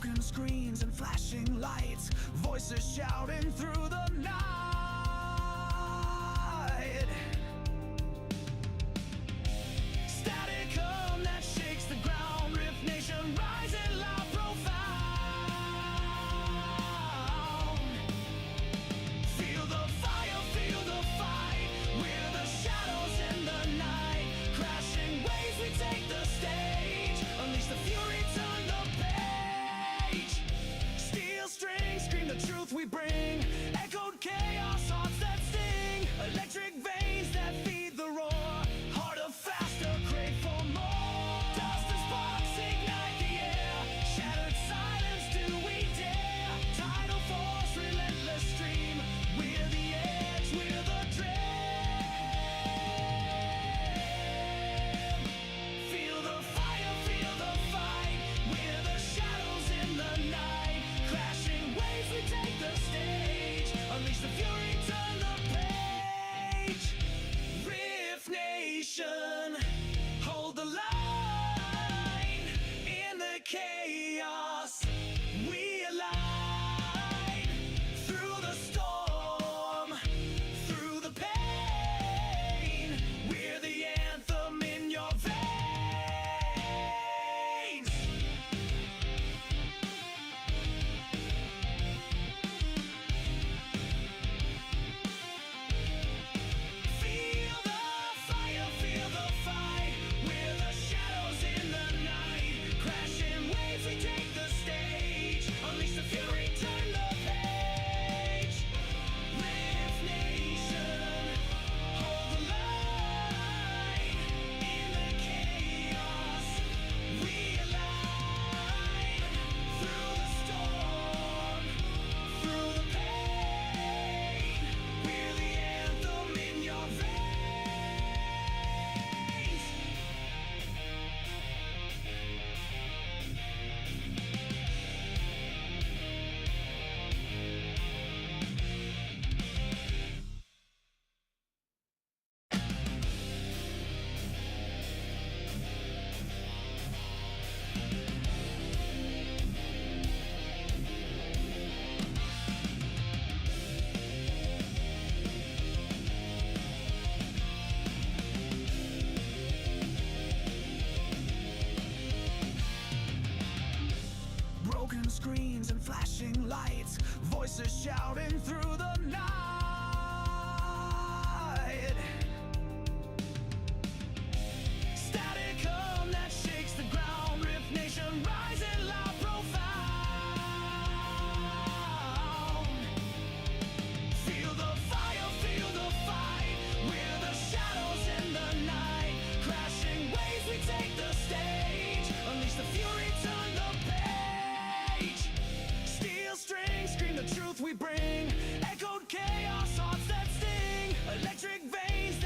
Broken screens and flashing lights, voices shouting through the night. Static hum that shakes the ground, R.I.F.T nation rising loud, profound. Feel the fire, feel the fight, we're the shadows in the night. Crashing waves, we take the stage, unleash the fury, turn the page. Steel strings scream the truth we bring, echoed chaos, hearts that sting. Electric veins that feed the roar, harder, faster, crave for more. Dust and sparks ignite the air, shattered silence, do we dare? Tidal force, relentless stream, we're the edge, we're the dream. Feel the fire, feel the fight, we're the shadows in the night. Crashing waves, we take the stage, unleash the fury, turn the page. R.I.F.T nation, hold the line. In the chaos, we align. Through the storm, through the pain, we're the anthem in your veins. Feel the fire, feel the fight, we're the shadows in the night. Crashing waves, we take the stage, unleash the fury, turn the page. R.I.F.T nation, hold the line. In the chaos, we align. Through the storm, through the pain, we're the anthem in your veins. Broken screens and flashing lights, voices shouting through the night. Static hum that shakes the ground, R.I.F.T nation rising loud, profound. Feel the fire, feel the fight, we're the shadows in the night. Crashing waves, we take the stage, unleash the fury, turn the page. Steel strings scream the truth we bring, echoed chaos, hearts that sting. Electric veins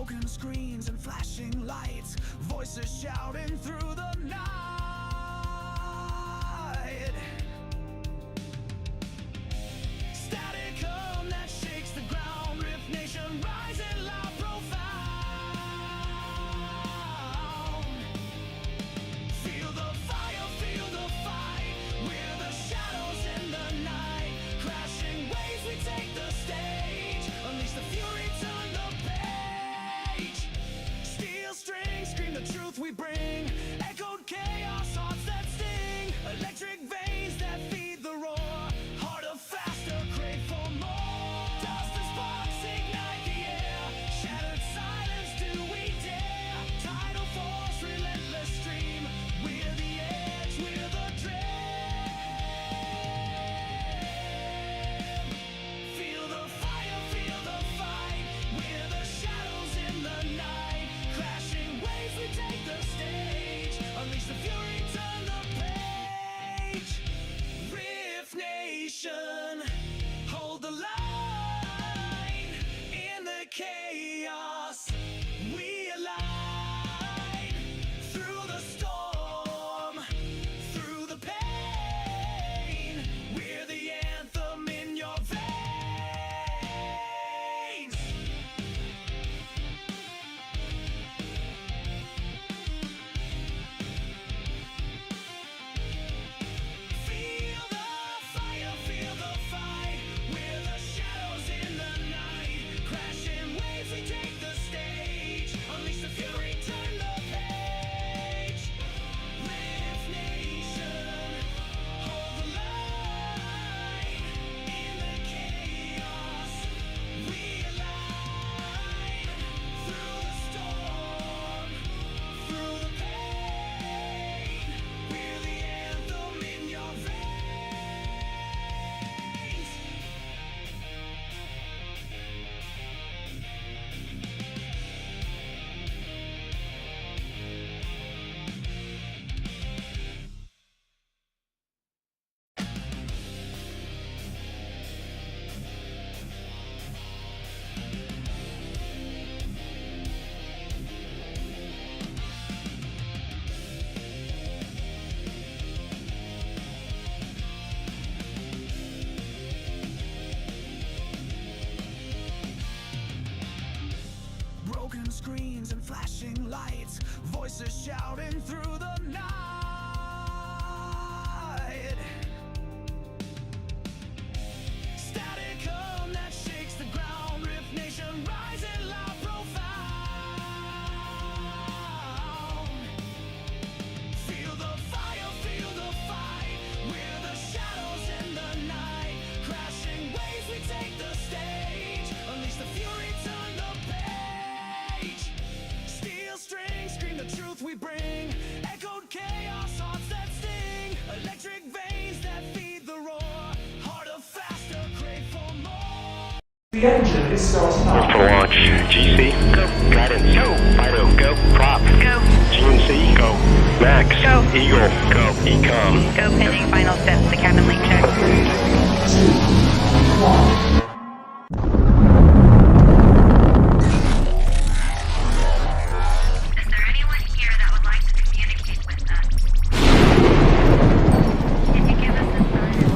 Broken screens and flashing lights, voices shouting through the night. Static hum that shakes the ground, Rift Nation rising loud, profound. Feel the fire, feel the fight, we're the shadows in the night. Crashing waves, we take the stage, unleash the fury, turn the page. Steel strings scream the truth we bring, echoed chaos, hearts that sting. Electric veins that feed the roar, harder, faster, crave for more. Dust and sparks ignite the air, shattered silence, do we dare? Tidal force, relentless stream, we're the edge, we're the dream. Feel the fire, feel the fight, we're the shadows in the night. Crashing waves, we take the stage, unleash the fury, turn the page. Rift Nation, hold the line. In the chaos, we align. Through the storm, through the pain, we're the anthem in your veins. Feel the fire, feel the fight, we're the shadows in the night. Crashing waves, we take the stage, unleash the fury, turn the page. Rift Nation, hold the line. In the chaos, we align. Through the storm, through the pain, we're the anthem in your veins. Broken screens and flashing lights, voices shouting through the night. Static hum that shakes the ground, Rift Nation rising loud, profound. Feel the fire, feel the fight, we're the shadows in the night. Crashing waves, we take the stage, unleash the fury, turn the page. Steel strings scream the truth we bring, echoed chaos, hearts that sting. Electric veins that feed the roar, harder, faster, crave for more. The engine is starting up. For launch, GC, go. Guidance, go. Fido, go. Prop, go. GNC, go. Max, go. Eagle, go. Ecom, Go pending final steps to cabin link check. 3, 2, 1. Is there anyone here that would like to communicate with us? Can you give us a sign?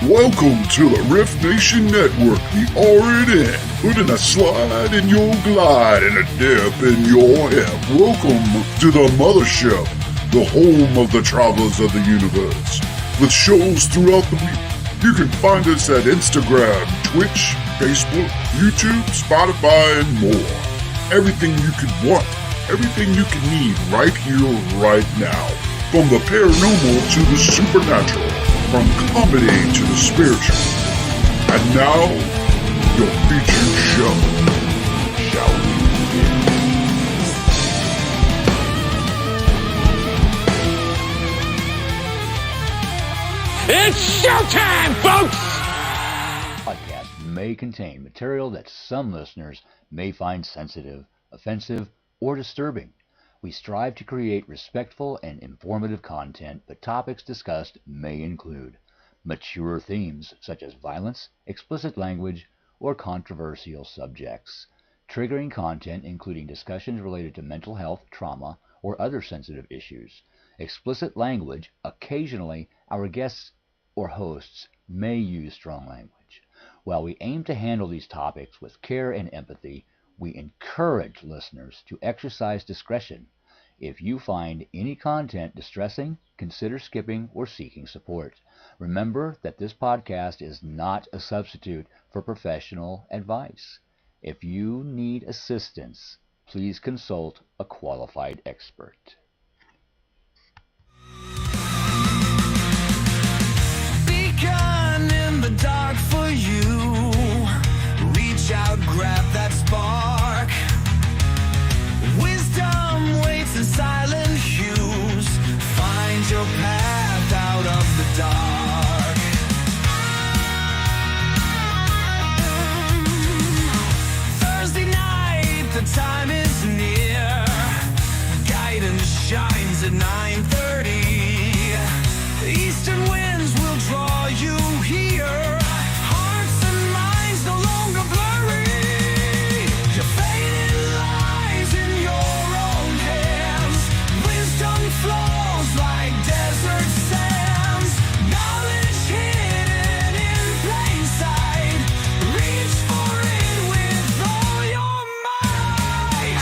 Welcome to the Rift Nation Network, the RNN, putting a slide in your glide and a dip in your hip. Welcome to the mothership, the home of the travelers of the universe. With shows throughout the week, you can find us at Instagram, Twitch, Facebook, YouTube, Spotify, and more. Everything you could want, everything you can need right here, right now. From the paranormal to the supernatural, from comedy to the spiritual. And now, your featured show. Shall we begin? It's showtime, folks! Podcast may contain material that some listeners may find sensitive, offensive, or disturbing. We strive to create respectful and informative content, but topics discussed may include mature themes such as violence, explicit language, or controversial subjects, triggering content including discussions related to mental health, trauma, or other sensitive issues, explicit language. Occasionally, our guests or hosts may use strong language. While we aim to handle these topics with care and empathy, we encourage listeners to exercise discretion. If you find any content distressing, consider skipping or seeking support. Remember that this podcast is not a substitute for professional advice. If you need assistance, please consult a qualified expert. Becon in the dark for you. Reach out, grab that spark. Wisdom waits in silent hues. Find your path out of the dark. Thursday night, the time is near. Guidance shines at 9:30. Eastern winds will draw you here. Hearts and minds no longer blurry. Your fate lies in your own hands. Wisdom flows like desert sands. Knowledge hidden in plain sight. Reach for it with all your might.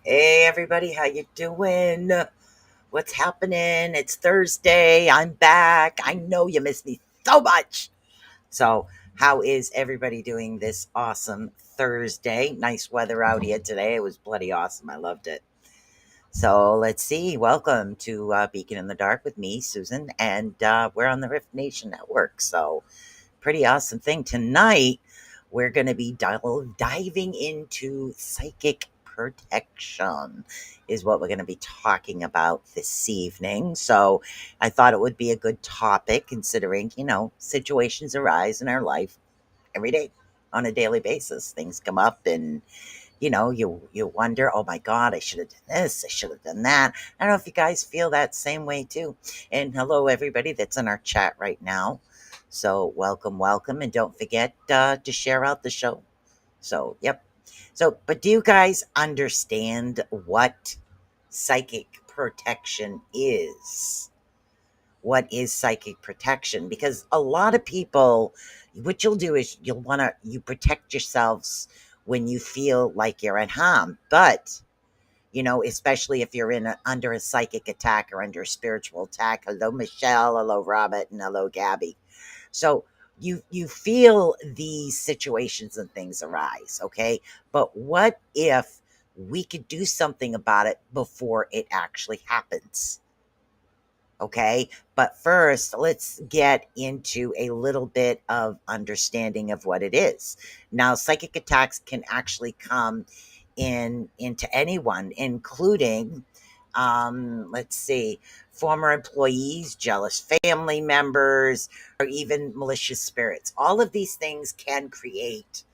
Hey everybody, how you doing? What's happening? It's Thursday. I'm back. I know you missed me so much. So, how is everybody doing this awesome Thursday? Nice weather out here today. It was bloody awesome. I loved it. So, let's see. Welcome to Beacon in the Dark with me, Susan, and we're on the R.I.F.T Nation Network. So, pretty awesome thing. Tonight, we're going to be diving into psychic protection is what we're going to be talking about this evening. So I thought it would be a good topic considering, situations arise in our life every day on a daily basis. Things come up and, you wonder, oh my God, I should have done this. I should have done that. I don't know if you guys feel that same way too. And hello, everybody that's in our chat right now. So welcome. And don't forget to share out the show. So, yep. So, but do you guys understand what psychic protection is? What is psychic protection? Because a lot of people, what you'll do is you protect yourselves when you feel like you're at harm. But, especially if you're under a psychic attack or under a spiritual attack. Hello, Michelle. Hello, Robert. And hello, Gabby. So, you feel these situations and things arise, okay? But what if we could do something about it before it actually happens? Okay, but first, let's get into a little bit of understanding of what it is. Now, psychic attacks can actually come into anyone, including, let's see, former employees, jealous family members, or even malicious spirits. All of these things can create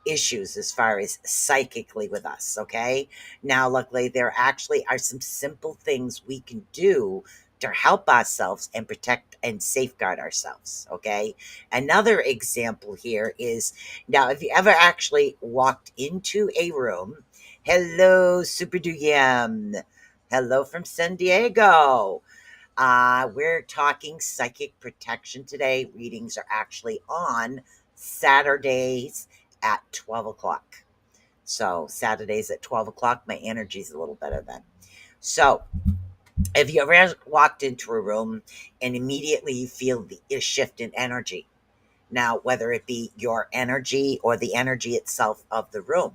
issues as far as psychically with us, okay? Now, luckily, there actually are some simple things we can do to help ourselves and protect and safeguard ourselves, okay? Another example here is, now, if you ever actually walked into a room, hello, Super Duyam. Hello from San Diego. We're talking psychic protection today. Readings are actually on Saturdays at 12 o'clock. So Saturdays at 12 o'clock, my energy's a little better then. So if you ever walked into a room and immediately you feel a shift in energy, now whether it be your energy or the energy itself of the room,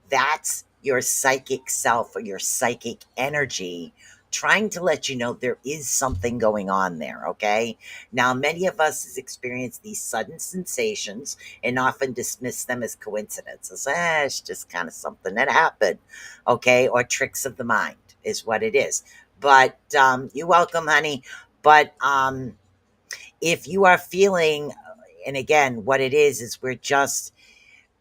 that's your psychic self or your psychic energy trying to let you know there is something going on there, okay? Now, many of us has experienced these sudden sensations and often dismiss them as coincidences. It's just kind of something that happened, okay? Or tricks of the mind is what it is. But you're welcome, honey. But if you are feeling, and again, what it is we're just,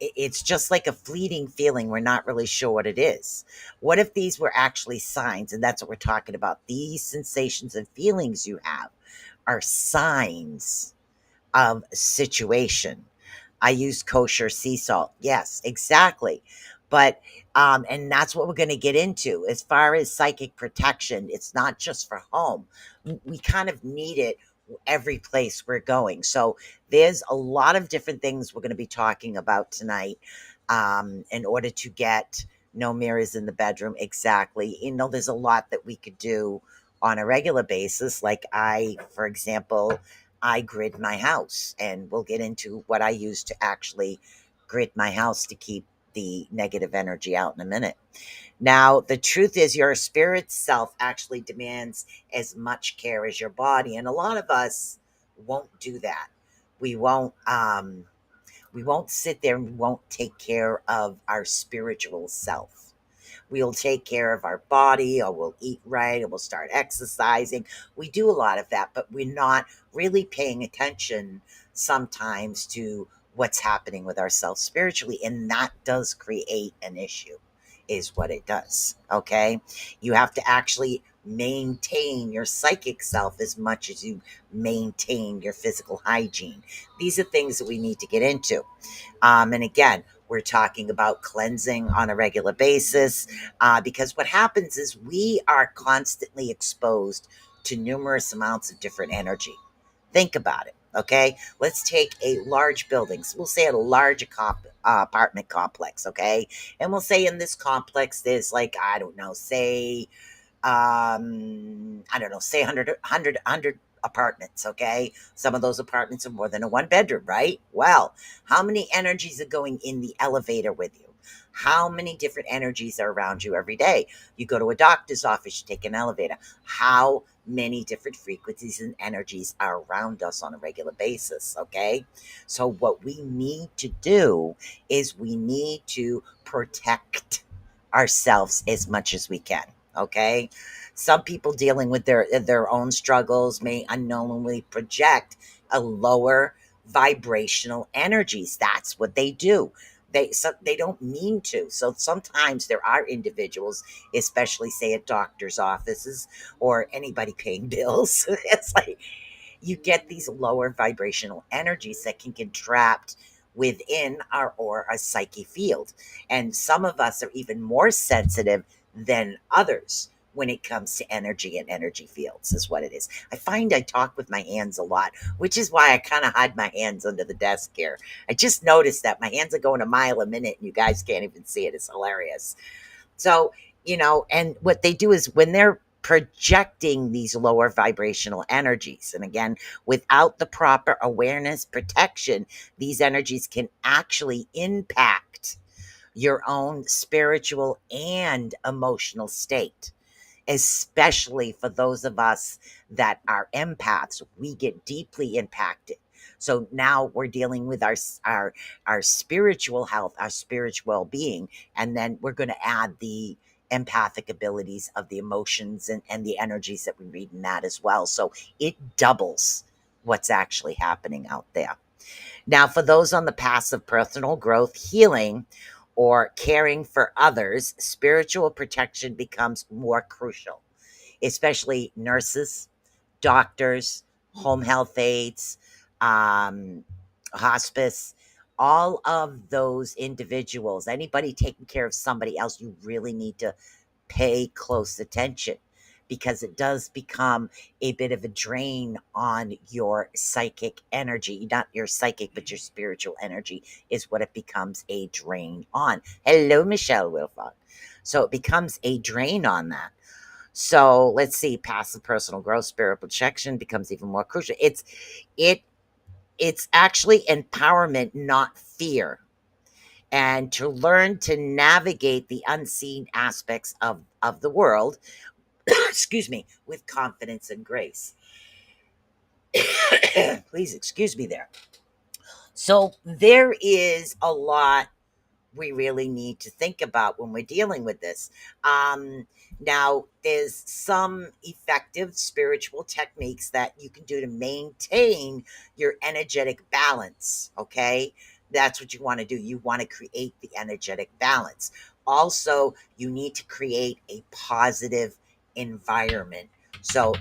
it's just like a fleeting feeling. We're not really sure what it is. What if these were actually signs? And that's what we're talking about. These sensations and feelings you have are signs of situation. I use kosher sea salt. Yes, exactly. But and that's what we're going to get into. As far as psychic protection, it's not just for home. We kind of need it every place we're going. So there's a lot of different things we're going to be talking about tonight, in order to get no mirrors in the bedroom. Exactly. There's a lot that we could do on a regular basis. Like for example, I grid my house, and we'll get into what I use to actually grid my house to keep the negative energy out in a minute. Now, the truth is, your spirit self actually demands as much care as your body, and a lot of us won't do that. We won't. We won't sit there and we won't take care of our spiritual self. We'll take care of our body, or we'll eat right, or we'll start exercising. We do a lot of that, but we're not really paying attention sometimes to what's happening with ourselves spiritually. And that does create an issue, is what it does. Okay. You have to actually maintain your psychic self as much as you maintain your physical hygiene. These are things that we need to get into. And again, we're talking about cleansing on a regular basis, because what happens is we are constantly exposed to numerous amounts of different energy. Think about it. Okay, let's take a large building. So we'll say a large apartment complex. Okay, and we'll say in this complex there's, like, I don't know, say I don't know, say 100 apartments. Okay, some of those apartments are more than a one bedroom, right? Well, how many energies are going in the elevator with you? How many different energies are around you every day? You go to a doctor's office, you take an elevator. How many different frequencies and energies are around us on a regular basis? Okay, so what we need to do is we need to protect ourselves as much as we can. Okay, some people dealing with their own struggles may unknowingly project a lower vibrational energies. That's what they do. They don't mean to. So sometimes there are individuals, especially say at doctors' offices or anybody paying bills. It's like you get these lower vibrational energies that can get trapped within our or a psyche field. And some of us are even more sensitive than others when it comes to energy and energy fields, is what it is. I find I talk with my hands a lot, which is why I kind of hide my hands under the desk here. I just noticed that my hands are going a mile a minute and you guys can't even see it. It's hilarious. So, and what they do is when they're projecting these lower vibrational energies, and again, without the proper awareness protection, these energies can actually impact your own spiritual and emotional state, especially for those of us that are empaths. We get deeply impacted. So now we're dealing with our spiritual health, our spiritual well-being, and then we're going to add the empathic abilities of the emotions and the energies that we read in that as well. So it doubles what's actually happening out there. Now, for those on the path of personal growth, healing, or caring for others, spiritual protection becomes more crucial, especially nurses, doctors, home health aides, um, hospice, all of those individuals, anybody taking care of somebody else, you really need to pay close attention, because it does become a bit of a drain on your psychic energy. Not your psychic, but your spiritual energy is what it becomes a drain on. Hello, Michelle Wilford. So it becomes a drain on that. So let's see, passive personal growth, spiritual protection becomes even more crucial. It it's actually empowerment, not fear, and to learn to navigate the unseen aspects of the world, excuse me, with confidence and grace. Please excuse me there. So there is a lot we really need to think about when we're dealing with this. Now, there's some effective spiritual techniques that you can do to maintain your energetic balance. Okay, that's what you want to do. You want to create the energetic balance. Also, you need to create a positive environment. So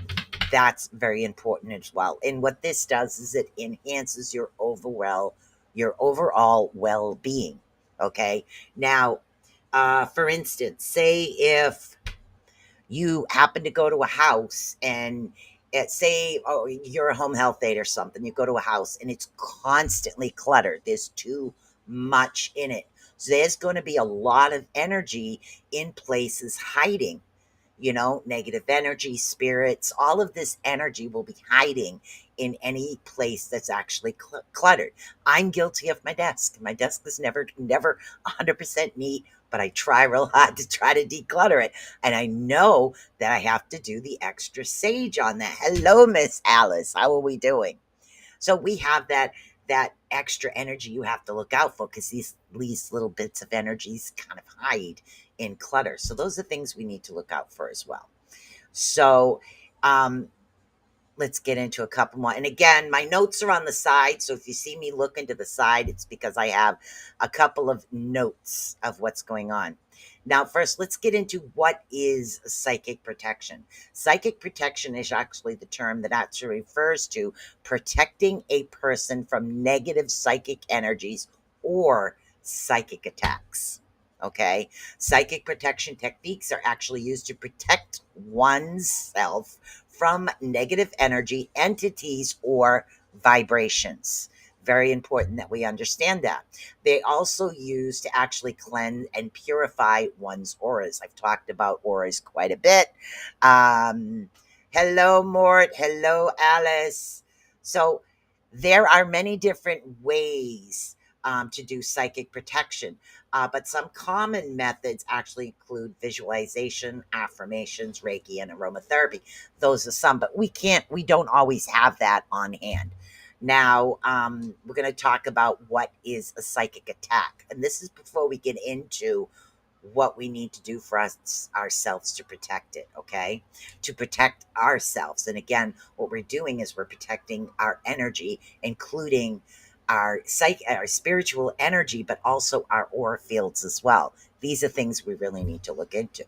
that's very important as well. And what this does is it enhances your overall well-being. Okay. Now, for instance, say if you happen to go to a house and say, oh, you're a home health aide or something, you go to a house and it's constantly cluttered, there's too much in it, so there's going to be a lot of energy in places hiding. Negative energy, spirits, all of this energy will be hiding in any place that's actually cluttered. I'm guilty of my desk. My desk is never 100% neat, but I try real hard to try to declutter it. And I know that I have to do the extra sage on that. Hello, Miss Alice. How are we doing? So we have that extra energy you have to look out for, because these little bits of energies kind of hide in clutter. So those are things we need to look out for as well. So um, let's get into a couple more. And again, my notes are on the side. So if you see me looking to the side, it's because I have a couple of notes of what's going on. Now, first, let's get into what is psychic protection. Psychic protection is actually the term that actually refers to protecting a person from negative psychic energies or psychic attacks. Okay. Psychic protection techniques are actually used to protect oneself from negative energy, entities, or vibrations. Very important that we understand that. They also use to actually cleanse and purify one's auras. I've talked about auras quite a bit. Um, Hello, Mort. Hello, Alice. So there are many different ways to do psychic protection. But some common methods actually include visualization, affirmations, Reiki, and aromatherapy. Those are some, but we don't always have that on hand. Now, we're going to talk about what is a psychic attack. And this is before we get into what we need to do for ourselves to protect it, okay? To protect ourselves. And again, what we're doing is we're protecting our energy, including our spiritual energy, but also our aura fields as well. These are things we really need to look into.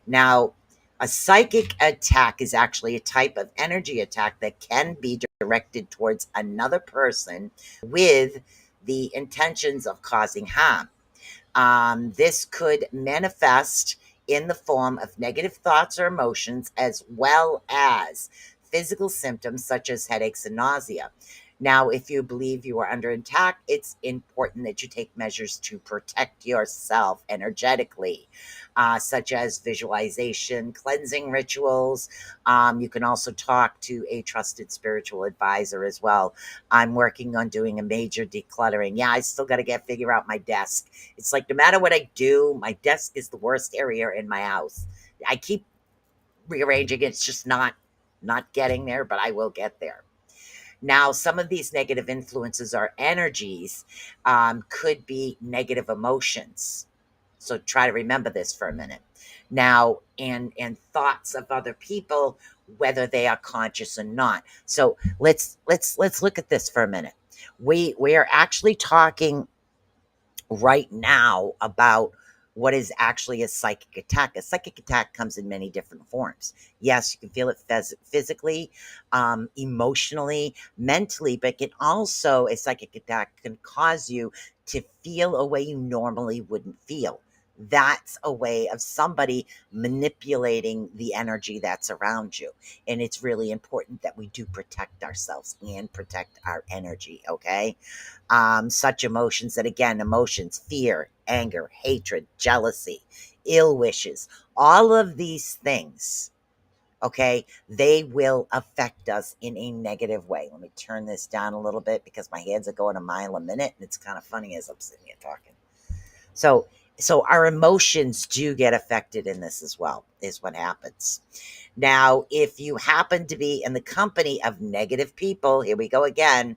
Now, a psychic attack is actually a type of energy attack that can be directed towards another person with the intentions of causing harm. This could manifest in the form of negative thoughts or emotions, as well as physical symptoms such as headaches and nausea. Now, if you believe you are under attack, it's important that you take measures to protect yourself energetically, such as visualization, cleansing rituals. You can also talk to a trusted spiritual advisor as well. I'm working on doing a major decluttering. Yeah, I still got to figure out my desk. It's like no matter what I do, my desk is the worst area in my house. I keep rearranging it. It's just not getting there, but I will get there. Now, some of these negative influences or energies could be negative emotions. So try to remember this for a minute. Now, and thoughts of other people, whether they are conscious or not. So let's look at this for a minute. We are actually talking right now about what is actually a psychic attack. A psychic attack comes in many different forms. Yes, you can feel it physically, emotionally, mentally, but can also, a psychic attack can cause you to feel a way you normally wouldn't feel. That's a way of somebody manipulating the energy that's around you. And it's really important that we do protect ourselves and protect our energy, okay? Such emotions that, again, emotions, fear, anger, hatred, jealousy, ill wishes, all of these things, okay, they will affect us in a negative way. Let me turn this down a little bit because my hands are going a mile a minute, and it's kind of funny as I'm sitting here talking. So, so our emotions do get affected in this as well, is what happens. Now, if you happen to be in the company of negative people, here we go again,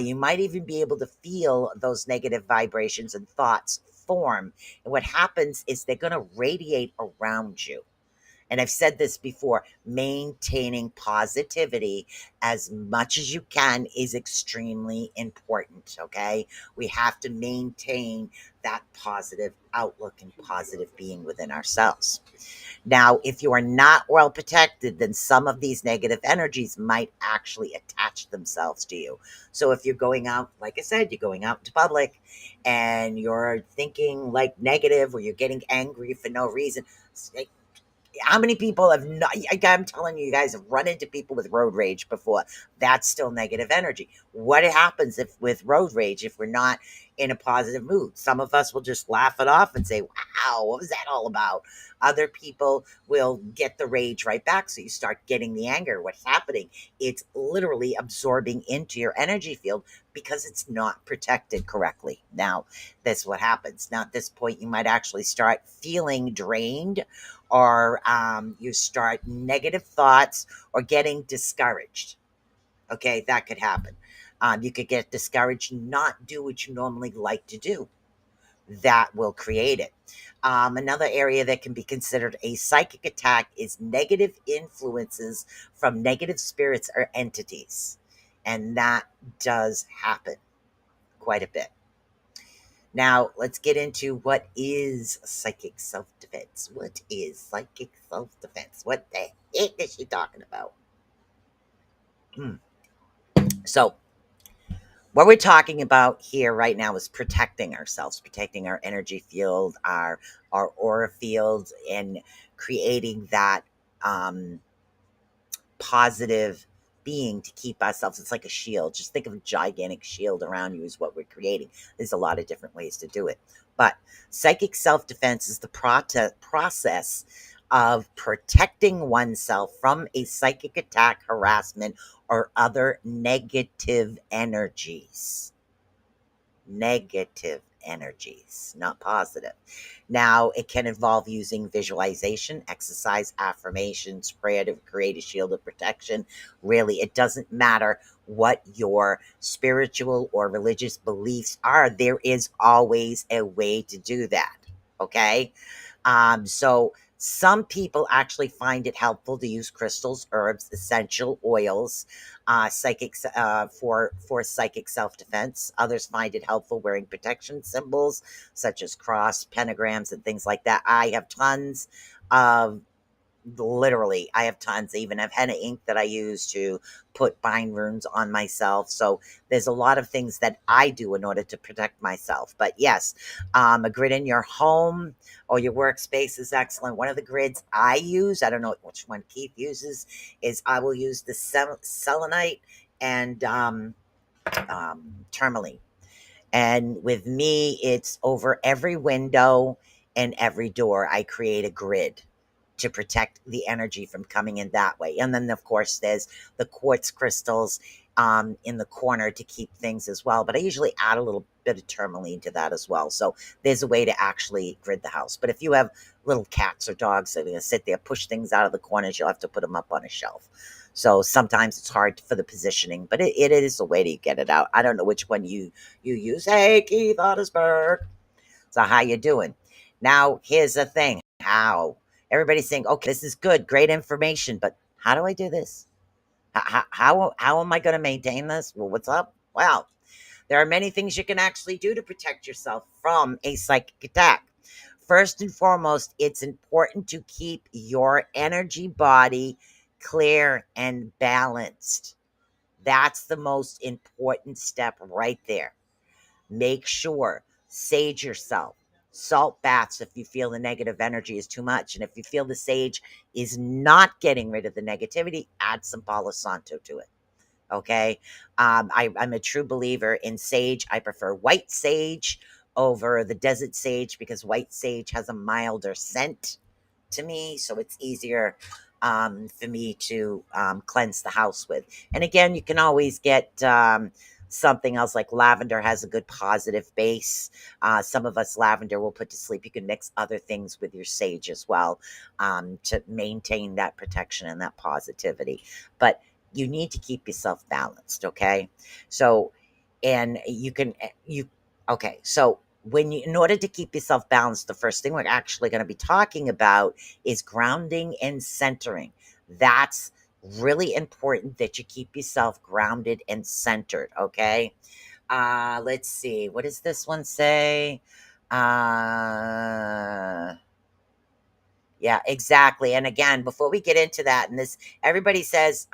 you might even be able to feel those negative vibrations and thoughts form. And what happens is they're going to radiate around you. And I've said this before, maintaining positivity as much as you can is extremely important. Okay. We have to maintain that positive outlook and positive being within ourselves. Now, if you are not well protected, then some of these negative energies might actually attach themselves to you. So if you're going out, like I said, you're going out into public and you're thinking like negative or you're getting angry for no reason, how many people have not, I'm telling you, you guys have run into people with road rage before. That's still negative energy. What happens if with road rage, if we're not in a positive mood? Some of us will just laugh it off and say, wow, what was that all about? Other people will get the rage right back. So you start getting the anger. What's happening? It's literally absorbing into your energy field because it's not protected correctly. Now, that's what happens. Now, at this point, you might actually start feeling drained, or you start negative thoughts or getting discouraged. Okay, that could happen. You could get discouraged, not do what you normally like to do. That will create it. Another area that can be considered a psychic attack is negative influences from negative spirits or entities. And that does happen quite a bit. Now, let's get into what is psychic self defense. What is psychic self defense? What the heck is she talking about? So, what we're talking about here right now is protecting ourselves, protecting our energy field, our aura field, and creating that positive being to keep ourselves. It's like a shield. Just think of a gigantic shield around you is what we're creating. There's a lot of different ways to do it. But psychic self-defense is the process of protecting oneself from a psychic attack, harassment, or other negative energies. Negative energies, not positive. Now, it can involve using visualization, exercise, affirmations, prayer to create a shield of protection. Really, it doesn't matter what your spiritual or religious beliefs are, there is always a way to do that. Okay. So some people actually find it helpful to use crystals, herbs, essential oils, for psychic self defense. Others find it helpful wearing protection symbols such as cross, pentagrams, and things like that. I have tons of literally I have tons. I even have henna ink that I use to put bind runes on myself. So there's a lot of things that I do in order to protect myself. But yes, a grid in your home or your workspace is excellent. One of the grids I use, I don't know which one Keith uses, is I will use the selenite and tourmaline. And with me, it's over every window and every door. I create a grid to protect the energy from coming in that way. And then, of course, there's the quartz crystals in the corner to keep things as well. But I usually add a little bit of tourmaline to that as well. So there's a way to actually grid the house. But if you have little cats or dogs that are going to sit there, push things out of the corners, you'll have to put them up on a shelf. So sometimes it's hard for the positioning, but it is a way to get it out. I don't know which one you use. Hey, Keith Ottersberg. So how you doing? Now, here's the thing. How? Everybody's saying, okay, this is good, great information, but how do I do this? How am I going to maintain this? Well, what's up? Well, there are many things you can actually do to protect yourself from a psychic attack. First and foremost, it's important to keep your energy body clear and balanced. That's the most important step right there. Make sure, sage yourself, salt baths if you feel the negative energy is too much. And if you feel the sage is not getting rid of the negativity, add some Palo Santo to it. Okay. I'm a true believer in sage. I prefer white sage over the desert sage because white sage has a milder scent to me. So it's easier for me to cleanse the house with. And again, you can always get something else like lavender has a good positive base. Some of us lavender will put to sleep. You can mix other things with your sage as well to maintain that protection and that positivity. But you need to keep yourself balanced, okay? So, and you can, okay, so in order to keep yourself balanced, the first thing we're actually going to be talking about is grounding and centering. That's really important that you keep yourself grounded and centered. Okay. Let's see. What does this one say? Uh, yeah, exactly. And again, before we get into that, and this, everybody says,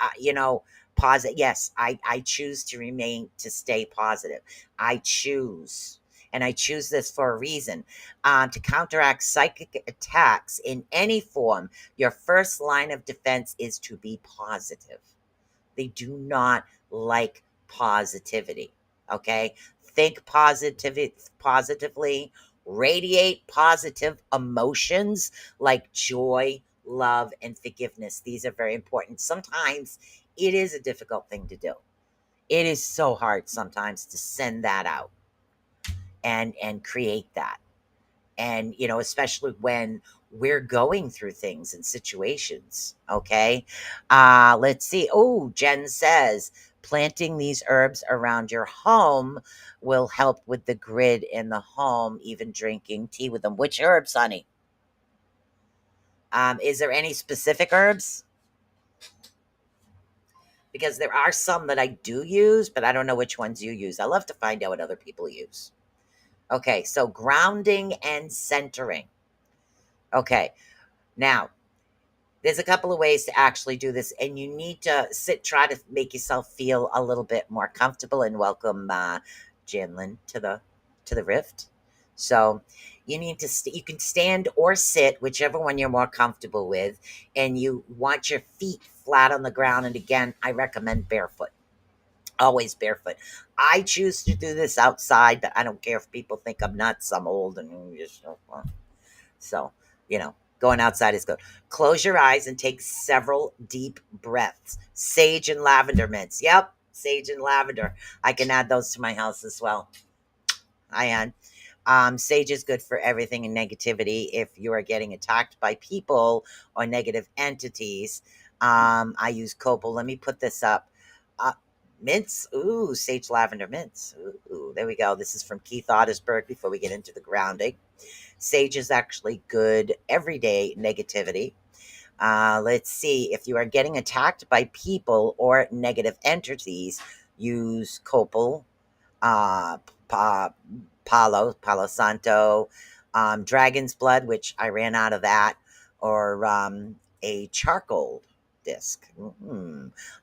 positive. Yes, I choose to stay positive. I choose. And I choose this for a reason. To counteract psychic attacks in any form, your first line of defense is to be positive. They do not like positivity. Okay? Think positively, radiate positive emotions like joy, love, and forgiveness. These are very important. Sometimes it is a difficult thing to do. It is so hard sometimes to send that out and create that. And especially when we're going through things and situations. Okay. Let's see. Oh, Jen says planting these herbs around your home will help with the grid in the home, even drinking tea with them. Which herbs, honey? Is there any specific herbs? Because there are some that I do use, but I don't know which ones you use. I love to find out what other people use. Okay, so grounding and centering. Okay, now there's a couple of ways to actually do this, and you need to try to make yourself feel a little bit more comfortable. And welcome, Janlin, to the Rift. So you need to you can stand or sit, whichever one you're more comfortable with, and you want your feet flat on the ground. And again, I recommend barefoot. Always barefoot. I choose to do this outside, but I don't care if people think I'm nuts. I'm old and just so, going outside is good. Close your eyes and take several deep breaths. Sage and lavender mints. Yep, sage and lavender. I can add those to my house as well. I add. Sage is good for everything in negativity. If you are getting attacked by people or negative entities, I use copal. Let me put this up. Uh, Mints. Ooh, sage lavender mints. Ooh, there we go. This is from Keith Ottersberg before we get into the grounding. Sage is actually good everyday negativity. Let's see. If you are getting attacked by people or negative entities, use copal, uh, Palo Santo, Dragon's Blood, which I ran out of that, or a charcoal disc.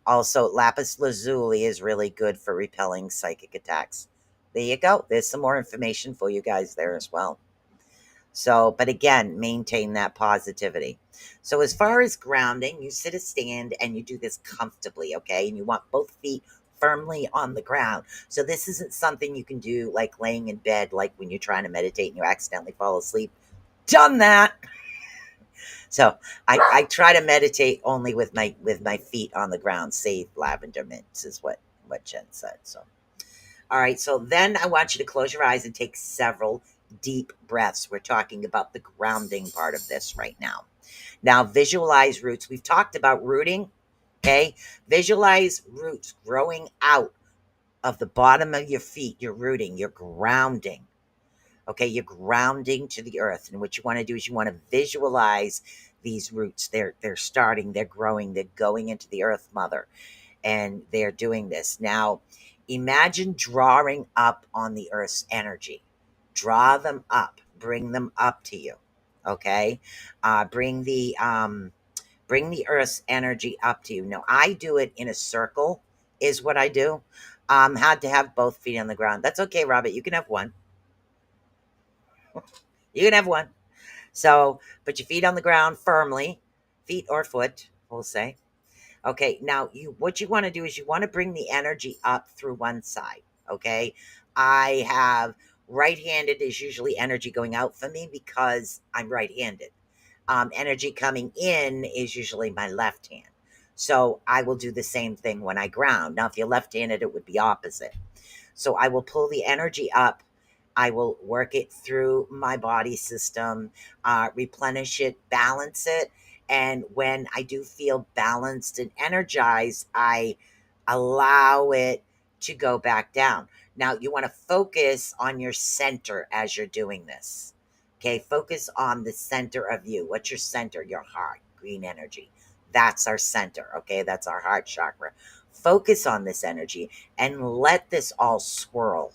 Also, lapis lazuli is really good for repelling psychic attacks. There you go. There's some more information for you guys there as well. So, but again, maintain that positivity. So, as far as grounding, you sit a stand and you do this comfortably, okay? And you want both feet firmly on the ground. So, this isn't something you can do like laying in bed, like when you're trying to meditate and you accidentally fall asleep. Done that. So, I try to meditate only with my feet on the ground. Save lavender mints is what Jen said. So, all right. So then I want you to close your eyes and take several deep breaths. We're talking about the grounding part of this right now. Now, visualize roots. We've talked about rooting. Okay. Visualize roots growing out of the bottom of your feet. You're rooting, you're grounding. Okay. You're grounding to the earth. And what you want to do is you want to visualize these roots. They're starting, they're growing, they're going into the earth mother. And they're doing this. Now, imagine drawing up on the earth's energy. Draw them up. Bring them up to you. Okay? Bring the earth's energy up to you. Now, I do it in a circle, is what I do. Had to have both feet on the ground. That's okay, Robert. You can have one. You can have one. So, put your feet on the ground firmly, feet or foot, we'll say. Okay, now what you want to do is you want to bring the energy up through one side. Okay, I have right-handed is usually energy going out for me because I'm right-handed. Energy coming in is usually my left hand. So I will do the same thing when I ground. Now, if you're left-handed, it would be opposite. So I will pull the energy up. I will work it through my body system, replenish it, balance it. And when I do feel balanced and energized, I allow it to go back down. Now, you want to focus on your center as you're doing this. Okay, focus on the center of you. What's your center? Your heart, green energy. That's our center. Okay, that's our heart chakra. Focus on this energy and let this all swirl.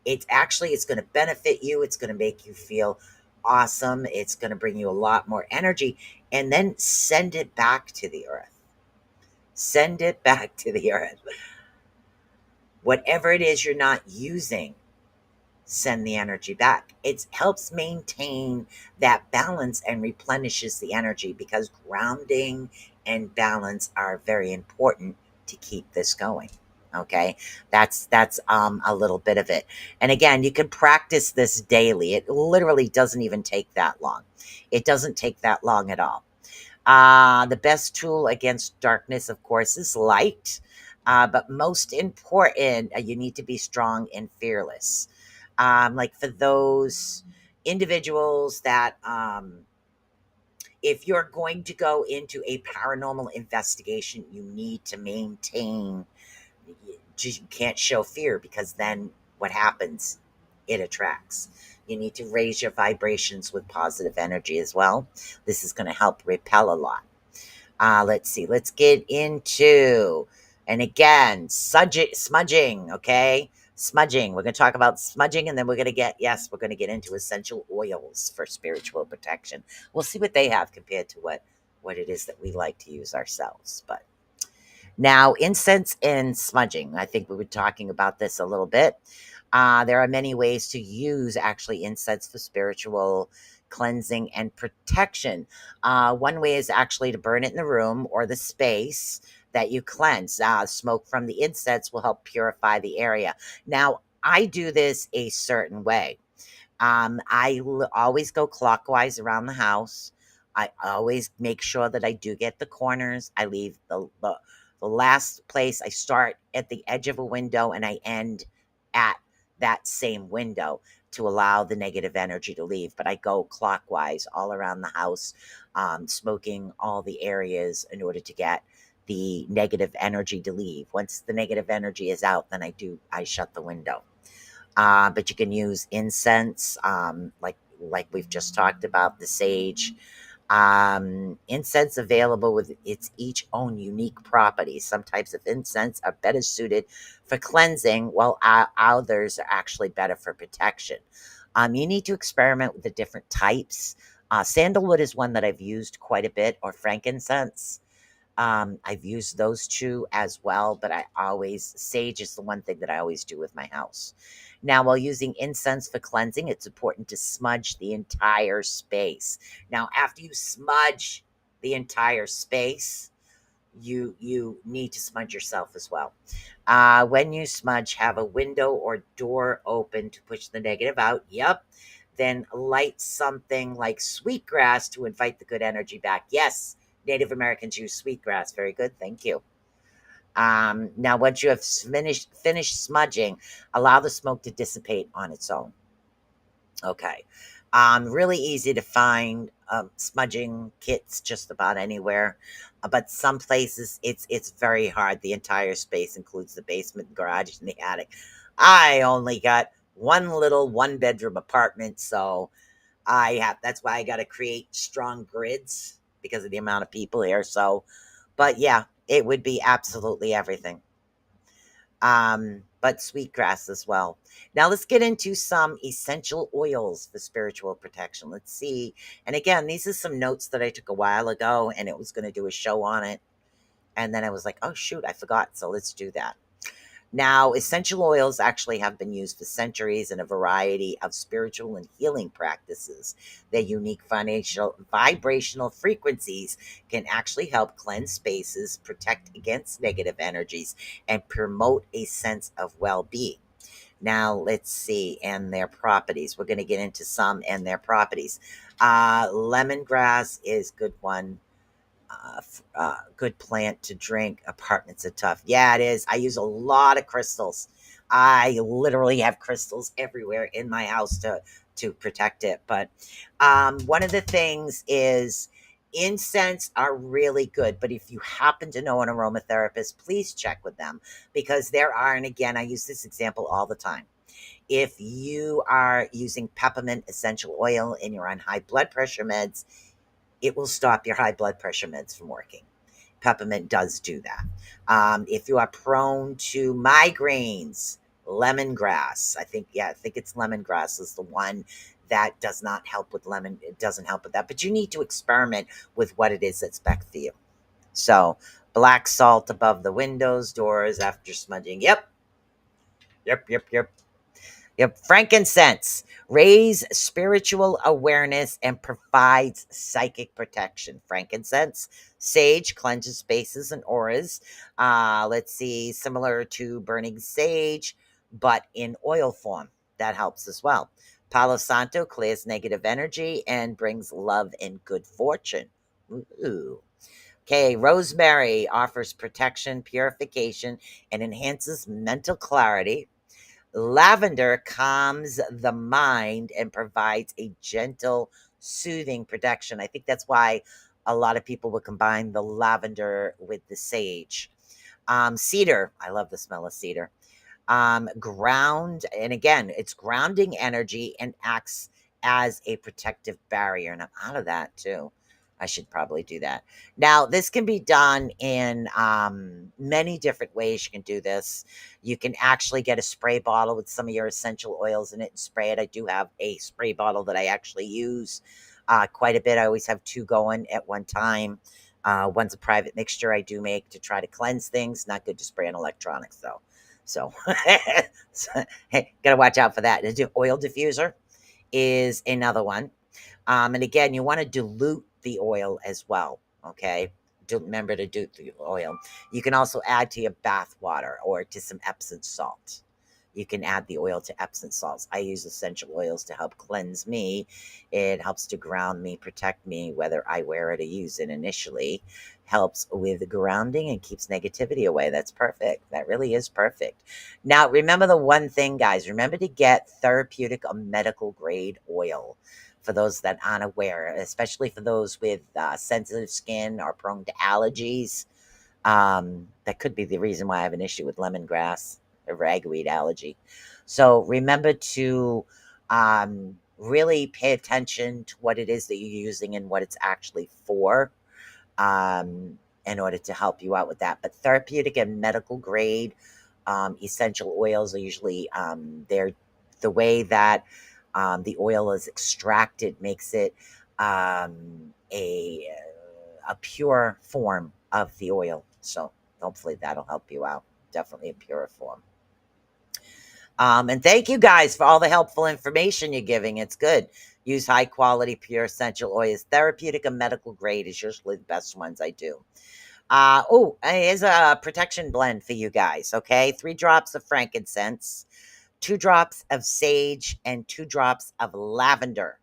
It's going to benefit you. It's going to make you feel awesome. It's going to bring you a lot more energy. And then send it back to the earth. Send it back to the earth. Whatever it is you're not using, send the energy back. It helps maintain that balance and replenishes the energy, because grounding and balance are very important to keep this going. Okay, that's a little bit of it. And again, you can practice this daily. It literally doesn't even take that long. It doesn't take that long at all. The best tool against darkness, of course, is light. But most important, you need to be strong and fearless. Like for those individuals that, if you're going to go into a paranormal investigation, you need to maintain, you can't show fear, because then what happens? It attracts. You need to raise your vibrations with positive energy as well. This is going to help repel a lot. Let's see. Let's get into, and again, smudging. Okay, smudging. We're going to talk about smudging, and then we're going to we're going to get into essential oils for spiritual protection. We'll see what they have compared to what it is that we like to use ourselves. But now, incense and smudging. I think we were talking about this a little bit. There are many ways to use actually incense for spiritual cleansing and protection. One way is actually to burn it in the room or the space that you cleanse. Smoke from the incense will help purify the area. Now, I do this a certain way. Always go clockwise around the house. I always make sure that I do get the corners. I leave the last place. I start at the edge of a window and I end at that same window to allow the negative energy to leave. But I go clockwise all around the house, smoking all the areas in order to get the negative energy to leave. Once the negative energy is out, then I shut the window. But you can use incense, like we've just talked about, the sage. Incense available with its each own unique properties. Some types of incense are better suited for cleansing, while others are actually better for protection. You need to experiment with the different types. Sandalwood is one that I've used quite a bit, or frankincense. I've used those two as well, but sage is the one thing that I always do with my house. Now, while using incense for cleansing, it's important to smudge the entire space. Now, after you smudge the entire space, you need to smudge yourself as well. When you smudge, have a window or door open to push the negative out. Yep. Then light something like sweetgrass to invite the good energy back. Yes, Native Americans use sweetgrass. Very good. Thank you. Now, once you have finished smudging, allow the smoke to dissipate on its own. Okay. Really easy to find smudging kits just about anywhere, but some places it's very hard. The entire space includes the basement, garage, and the attic. I only got one bedroom apartment, so that's why I got to create strong grids because of the amount of people here. So, but yeah, it would be absolutely everything. But sweetgrass as well. Now let's get into some essential oils for spiritual protection. Let's see. And again, these are some notes that I took a while ago, and it was going to do a show on it. And then I was like, oh shoot, I forgot. So let's do that. Now, essential oils actually have been used for centuries in a variety of spiritual and healing practices. Their unique vibrational frequencies can actually help cleanse spaces, protect against negative energies, and promote a sense of well-being. Now, let's see, and their properties. We're going to get into some and their properties. Lemongrass is a good one. Good plant to drink. Apartments are tough. Yeah, it is. I use a lot of crystals. I literally have crystals everywhere in my house to protect it. But one of the things is Incense are really good, but if you happen to know an aromatherapist, please check with them because there are, and again, I use this example all the time. If you are using peppermint essential oil and you're on high blood pressure meds, it will stop your high blood pressure meds from working. Peppermint does do that. If you are prone to migraines, lemongrass, I think it's lemongrass is the one that does not help with lemon. It doesn't help with that, but you need to experiment with what it is that's best for you. So, black salt above the windows, doors after smudging. Yep. Yep, frankincense raise spiritual awareness and provides psychic protection. Frankincense, sage cleanses spaces and auras. Let's see, similar to burning sage, but in oil form. That helps as well. Palo Santo clears negative energy and brings love and good fortune. Ooh. Okay, rosemary offers protection, purification, and enhances mental clarity. Lavender calms the mind and provides a gentle, soothing protection. I think that's why a lot of people would combine the lavender with the sage. Cedar, I love the smell of cedar. Ground, and again, it's grounding energy and acts as a protective barrier. And I'm out of that too. I should probably do that. Now, this can be done in many different ways. You can do this. You can actually get a spray bottle with some of your essential oils in it and spray it. I do have a spray bottle that I actually use quite a bit. I always have two going at one time. One's a private mixture I do make to try to cleanse things. Not good to spray on electronics, though. So, hey, gotta watch out for that. The oil diffuser is another one. And again, you want to dilute the oil as well. Okay. Remember to dilute the oil. You can also add to your bath water or to some Epsom salt. You can add the oil to Epsom salts. I use essential oils to help cleanse me. It helps to ground me, protect me, whether I wear it or use it initially. Helps with grounding and keeps negativity away. That's perfect. That really is perfect. Now, remember the one thing, guys. Remember to get therapeutic or medical grade oil for those that aren't aware, especially for those with sensitive skin or prone to allergies. That could be the reason why I have an issue with lemongrass or ragweed allergy. So remember to really pay attention to what it is that you're using and what it's actually for in order to help you out with that. But therapeutic and medical grade essential oils are usually they're the way that the oil is extracted makes it a pure form of the oil. So hopefully that'll help you out. Definitely a pure form. And thank you guys for all the helpful information you're giving. It's good. Use high quality, pure essential oils. Therapeutic and medical grade is usually the best ones I do. Here's a protection blend for you guys. Okay, 3 drops of frankincense, 2 drops of sage, and 2 drops of lavender.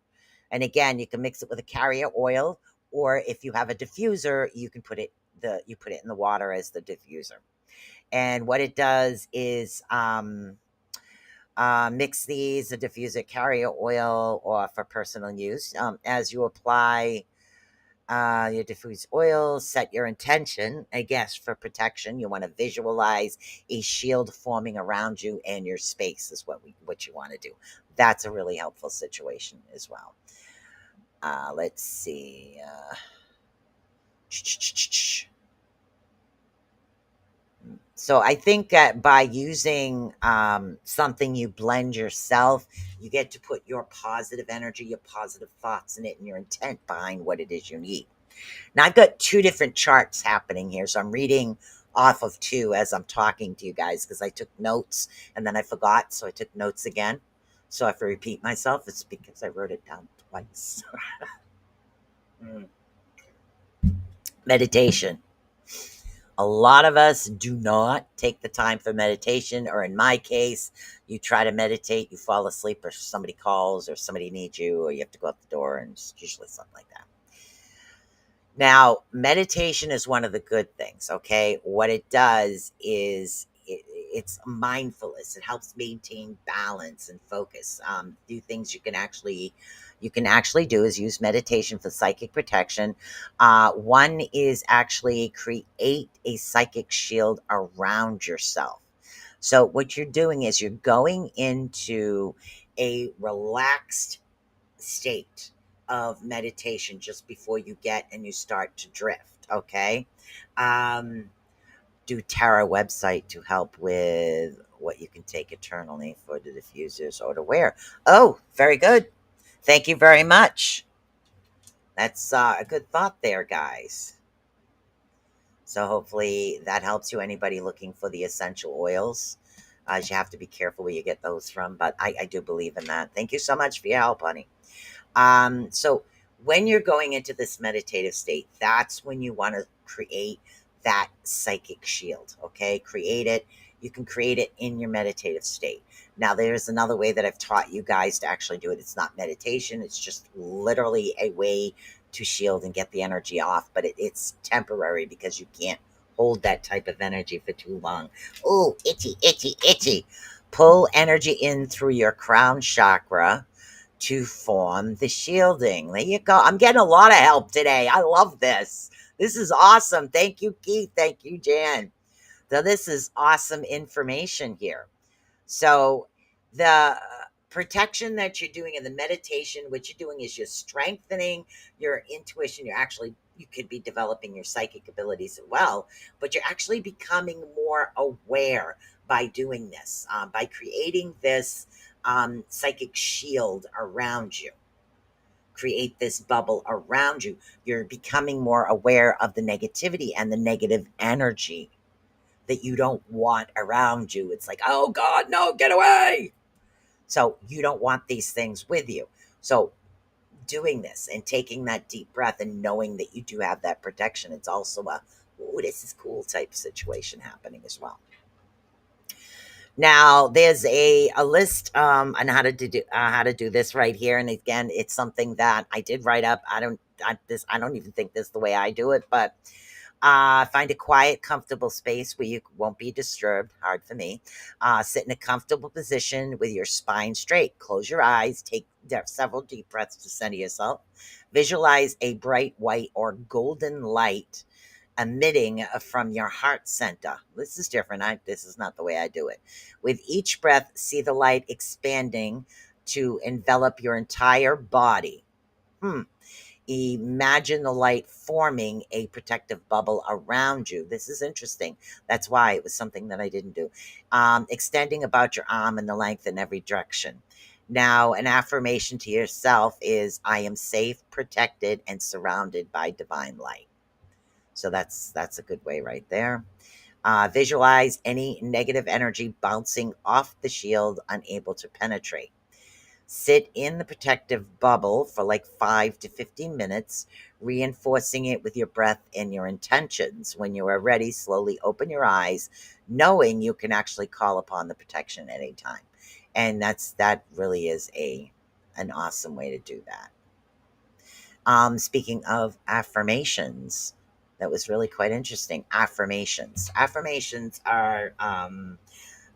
And again, you can mix it with a carrier oil, or if you have a diffuser, you can put it in the water as the diffuser. And what it does is mix these, a diffuser, carrier oil, or for personal use. As you apply your diffuse oil, set your intention. I guess for protection, you want to visualize a shield forming around you and your space is what you want to do. That's a really helpful situation as well. Let's see. So I think that by using something you blend yourself, you get to put your positive energy, your positive thoughts in it, and your intent behind what it is you need. Now I've got 2 different charts happening here, so I'm reading off of 2 as I'm talking to you guys because I took notes and then I forgot, so I took notes again. So if I repeat myself, it's because I wrote it down twice. Meditation. A lot of us do not take the time for meditation, or in my case, you try to meditate, you fall asleep, or somebody calls, or somebody needs you, or you have to go out the door, and it's usually something like that. Now, meditation is one of the good things, okay? What it does is it's mindfulness. It helps maintain balance and focus. Do things you can actually do is use meditation for psychic protection. One is actually create a psychic shield around yourself. So what you're doing is you're going into a relaxed state of meditation just before you get and you start to drift. Okay. Um, do Tara website to help with what you can take eternally for the diffusers or to wear. Oh, very good. Thank you very much. That's a good thought there, guys. So hopefully that helps you. Anybody looking for the essential oils, you have to be careful where you get those from, but I do believe in that. Thank you so much for your help, honey. So when you're going into this meditative state, that's when you want to create that psychic shield. Okay, create it. You can create it in your meditative state. Now, there's another way that I've taught you guys to actually do it. It's not meditation, it's just literally a way to shield and get the energy off, but it's temporary because you can't hold that type of energy for too long. Oh, itchy, itchy, itchy. Pull energy in through your crown chakra to form the shielding. There you go. I'm getting a lot of help today. I love this. This is awesome. Thank you, Keith. Thank you, Jan. So this is awesome information here. So the protection that you're doing in the meditation, what you're doing is you're strengthening your intuition. You could be developing your psychic abilities as well, but you're actually becoming more aware by doing this, by creating this psychic shield around you. Create this bubble around you. You're becoming more aware of the negativity and the negative energy that you don't want around you. It's like, oh God, no, get away. So you don't want these things with you. So doing this and taking that deep breath and knowing that you do have that protection, it's also a, oh, this is cool type situation happening as well. Now there's a list on how to do this right here, and again, it's something that I did write up. I don't even think this is the way I do it, but find a quiet, comfortable space where you won't be disturbed. Hard for me. Sit in a comfortable position with your spine straight. Close your eyes. Take several deep breaths to center yourself. Visualize a bright white or golden light emitting from your heart center. This is different. This is not the way I do it. With each breath, see the light expanding to envelop your entire body. Imagine the light forming a protective bubble around you. This is interesting. That's why it was something that I didn't do. Extending about your arm in the length in every direction. Now, an affirmation to yourself is, I am safe, protected, and surrounded by divine light. So that's a good way right there. Visualize any negative energy bouncing off the shield, unable to penetrate. Sit in the protective bubble for like 5 to 15 minutes, reinforcing it with your breath and your intentions. When you are ready, slowly open your eyes, knowing you can actually call upon the protection at any time. And that really is an awesome way to do that. Speaking of affirmations, that was really quite interesting. Affirmations are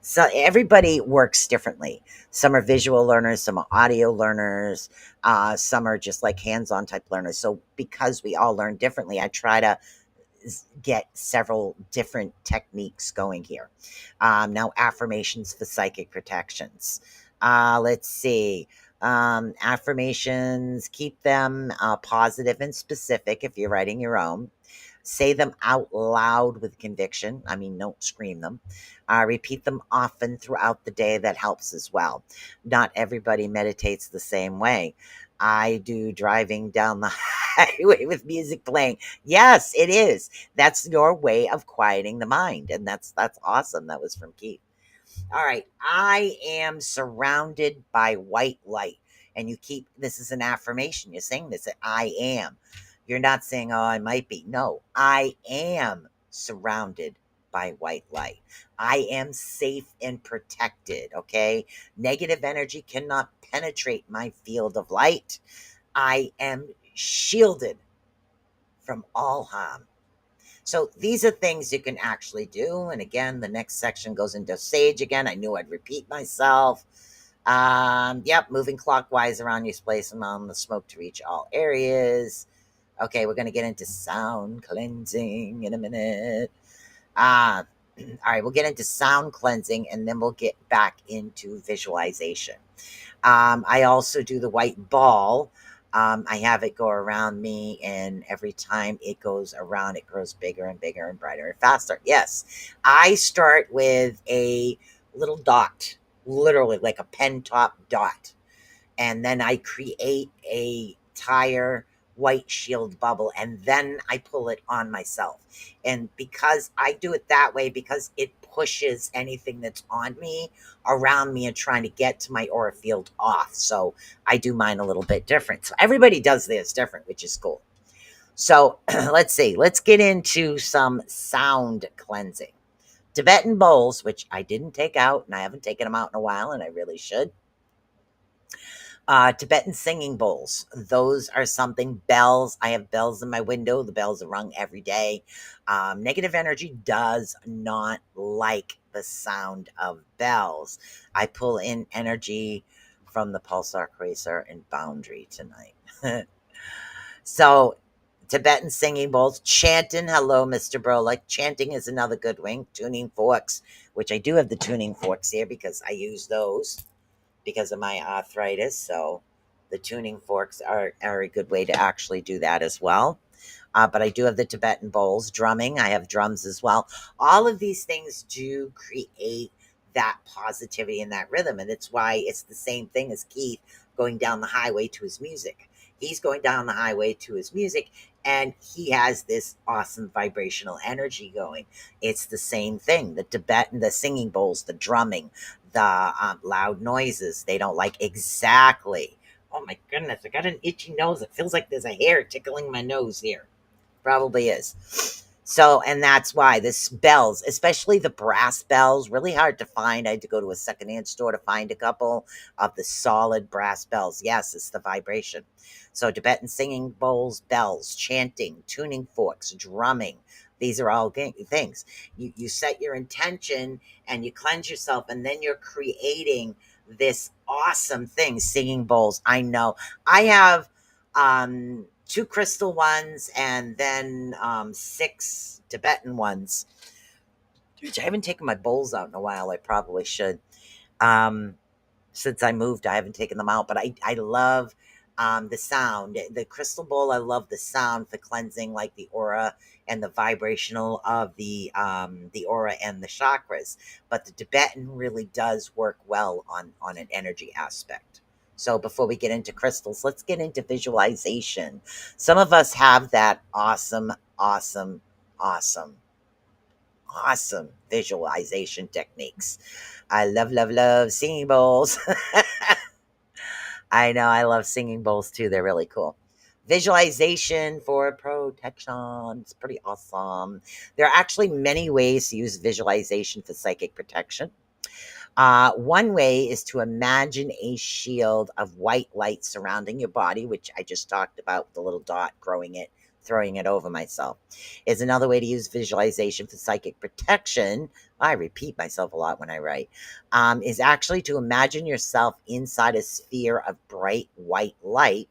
so everybody works differently. Some are visual learners, some are audio learners, some are just like hands-on type learners. So because we all learn differently, I try to get several different techniques going here. Now, affirmations for psychic protections. Let's see. Affirmations, keep them positive and specific if you're writing your own. Say them out loud with conviction. I mean, don't scream them. Repeat them often throughout the day. That helps as well. Not everybody meditates the same way. I do driving down the highway with music playing. Yes, it is. That's your way of quieting the mind. And that's awesome. That was from Keith. All right. I am surrounded by white light. And this is an affirmation. You're saying this, I am. You're not saying, oh, I might be. No, I am surrounded by white light. I am safe and protected. Okay. Negative energy cannot penetrate my field of light. I am shielded from all harm. So these are things you can actually do. And again, the next section goes into sage again. I knew I'd repeat myself. Yep, moving clockwise around your place and on the smoke to reach all areas. Okay, we're going to get into sound cleansing in a minute. All right, we'll get into sound cleansing and then we'll get back into visualization. I also do the white ball. I have it go around me, and every time it goes around, it grows bigger and bigger and brighter and faster. Yes, I start with a little dot, literally like a pen top dot, and then I create a tire white shield bubble, and then I pull it on myself. And because I do it that way, because it pushes anything that's on me around me and trying to get to my aura field off. So I do mine a little bit different. So everybody does theirs different, which is cool. So let's see. Let's get into some sound cleansing. Tibetan bowls, which I didn't take out, and I haven't taken them out in a while, and I really should. Tibetan singing bowls. Those are something. Bells. I have bells in my window. The bells are rung every day. Negative energy does not like the sound of bells. I pull in energy from the pulsar quasar and boundary tonight. So, Tibetan singing bowls, chanting. Hello, Mr. Like chanting is another good wing. Tuning forks, which I do have the tuning forks here because I use those because of my arthritis. So the tuning forks are a good way to actually do that as well. But I do have the Tibetan bowls, drumming. I have drums as well. All of these things do create that positivity and that rhythm. And it's why it's the same thing as Keith going down the highway to his music. He's going down the highway to his music and he has this awesome vibrational energy going. It's the same thing. The Tibetan, the singing bowls, the drumming, the loud noises, they don't like exactly. Oh my goodness, I got an itchy nose. It feels like there's a hair tickling my nose here. Probably is. So, and that's why this bells, especially the brass bells, really hard to find. I had to go to a secondhand store to find a couple of the solid brass bells. Yes, it's the vibration. So, Tibetan singing bowls, bells, chanting, tuning forks, drumming. These are all things. You set your intention and you cleanse yourself, and then you're creating this awesome thing. Singing bowls. I know. I have two crystal ones and then 6 Tibetan ones. Which I haven't taken my bowls out in a while. I probably should. Um, since I moved, I haven't taken them out, but I love the sound. The crystal bowl, I love the sound for cleansing, like the aura and the vibrational of the aura and the chakras. But the Tibetan really does work well on an energy aspect. So before we get into crystals, let's get into visualization. Some of us have that awesome, awesome, awesome, awesome visualization techniques. I love, love, love singing bowls. I know I love singing bowls too. They're really cool. Visualization for protection. It's pretty awesome. There are actually many ways to use visualization for psychic protection. One way is to imagine a shield of white light surrounding your body, which I just talked about with the little dot growing it, throwing it over myself. Is another way to use visualization for psychic protection. I repeat myself a lot when I write. Is actually to imagine yourself inside a sphere of bright white light.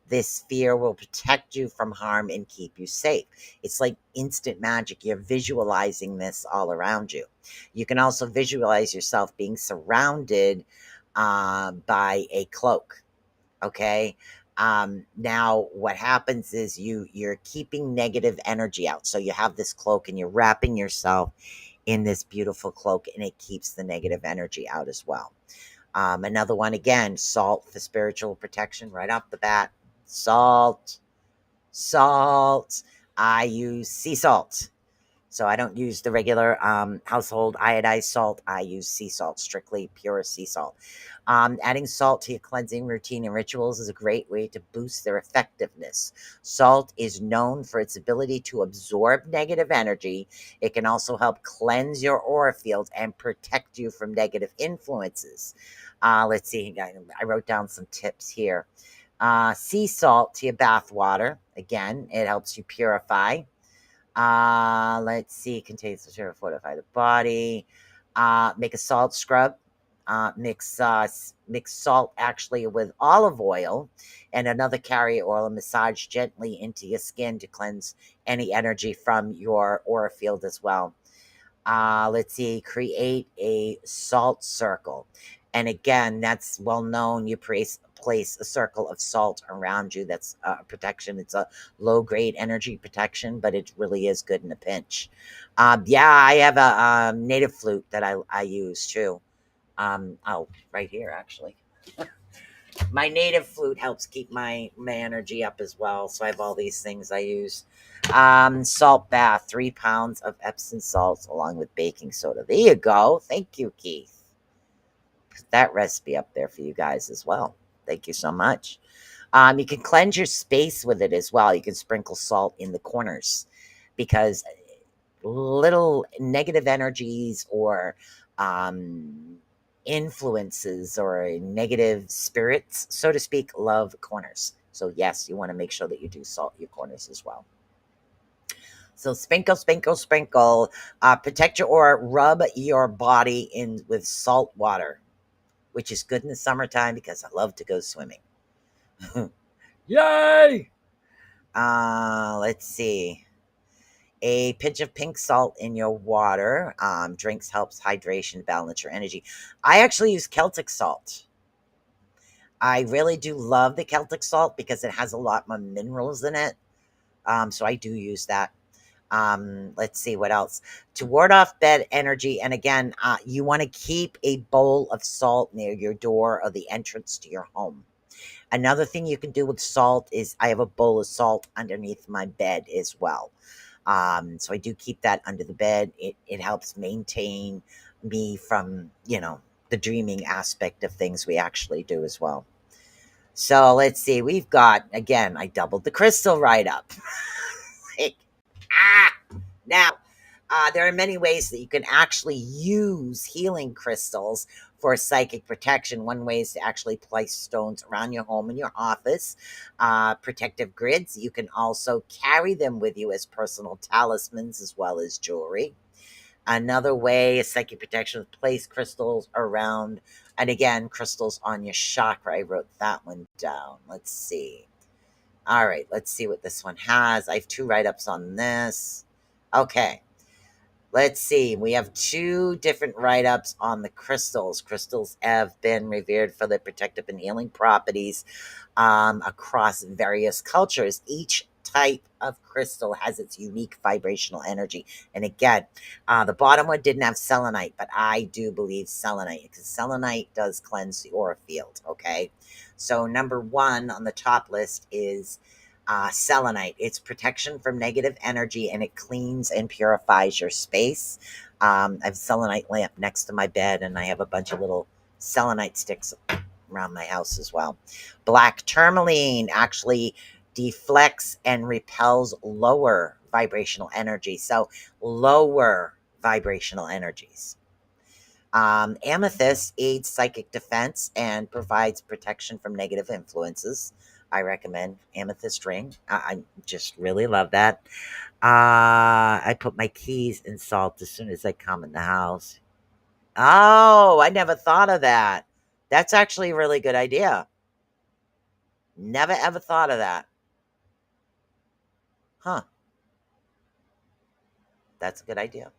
This sphere will protect you from harm and keep you safe. It's like instant magic. You're visualizing this all around you. You can also visualize yourself being surrounded by a cloak. Okay. Now what happens is you're keeping negative energy out. So you have this cloak and you're wrapping yourself in this beautiful cloak and it keeps the negative energy out as well. Another one, again, salt for spiritual protection right off the bat. Salt. I use sea salt. So I don't use the regular household iodized salt. I use sea salt, strictly pure sea salt. Adding salt to your cleansing routine and rituals is a great way to boost their effectiveness. Salt is known for its ability to absorb negative energy. It can also help cleanse your aura field and protect you from negative influences. Let's see. I wrote down some tips here. Sea salt to your bath water. Again, it helps you purify. Let's see. Contains to fortify the body. Make a salt scrub. Mix salt actually with olive oil and another carrier oil and massage gently into your skin to cleanse any energy from your aura field as well. Let's see, create a salt circle. And again, that's well known. You place a circle of salt around you. That's protection. It's a low grade energy protection, but it really is good in a pinch. Yeah, I have a native flute that I use too. Oh, right here actually. My native flute helps keep my energy up as well. So I have all these things I use. Salt bath, 3 pounds of Epsom salts along with baking soda. There you go. Thank you, Keith. Put that recipe up there for you guys as well. Thank you so much. You can cleanse your space with it as well. You can sprinkle salt in the corners because little negative energies or um, influences or negative spirits, so to speak, love corners. So, yes, you want to make sure that you do salt your corners as well. So, sprinkle, sprinkle, sprinkle. Protect your aura. Rub your body in with salt water, which is good in the summertime because I love to go swimming. Yay! Let's see. A pinch of pink salt in your water. Drinks helps hydration, balance your energy. I actually use Celtic salt. I really do love the Celtic salt because it has a lot more minerals in it. So I do use that. Let's see what else. To ward off bad energy, and again, you want to keep a bowl of salt near your door or the entrance to your home. Another thing you can do with salt is I have a bowl of salt underneath my bed as well. So I do keep that under the bed. It helps maintain me from, the dreaming aspect of things we actually do as well. So let's see. We've got, again, I doubled the crystal right up. Like, now, there are many ways that you can actually use healing crystals for psychic protection. One way is to actually place stones around your home and your office, protective grids. You can also carry them with you as personal talismans as well as jewelry. Another way is psychic protection, place crystals around, and again, crystals on your chakra. I wrote that one down. Let's see. All right, let's see what this one has. I have 2 write-ups on this. Okay. Let's see. We have 2 different write-ups on the crystals. Crystals have been revered for their protective and healing properties across various cultures. Each type of crystal has its unique vibrational energy. And again, the bottom one didn't have selenite, but I do believe selenite because selenite does cleanse the aura field. Okay. So number 1 on the top list is selenite. It's protection from negative energy and it cleans and purifies your space. I have a selenite lamp next to my bed and I have a bunch of little selenite sticks around my house as well. Black tourmaline actually deflects and repels lower vibrational energy. So lower vibrational energies. Amethyst aids psychic defense and provides protection from negative influences. I recommend amethyst ring. I just really love that. I put my keys in salt as soon as I come in the house. Oh, I never thought of that. That's actually a really good idea. Never ever thought of that. Huh. That's a good idea.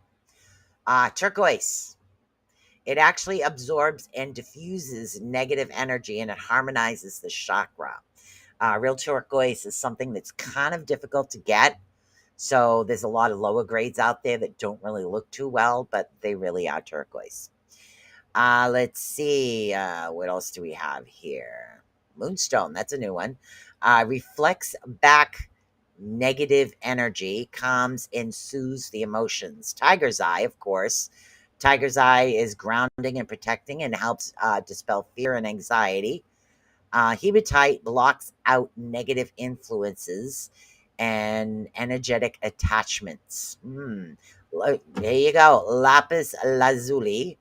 Turquoise. It actually absorbs and diffuses negative energy and it harmonizes the chakra. Real turquoise is something that's kind of difficult to get. So there's a lot of lower grades out there that don't really look too well, but they really are turquoise. Let's see. What else do we have here? Moonstone. That's a new one. Reflects back negative energy, calms and soothes the emotions. Tiger's eye, of course. Tiger's eye is grounding and protecting and helps dispel fear and anxiety. Hematite blocks out negative influences and energetic attachments. There you go. Lapis lazuli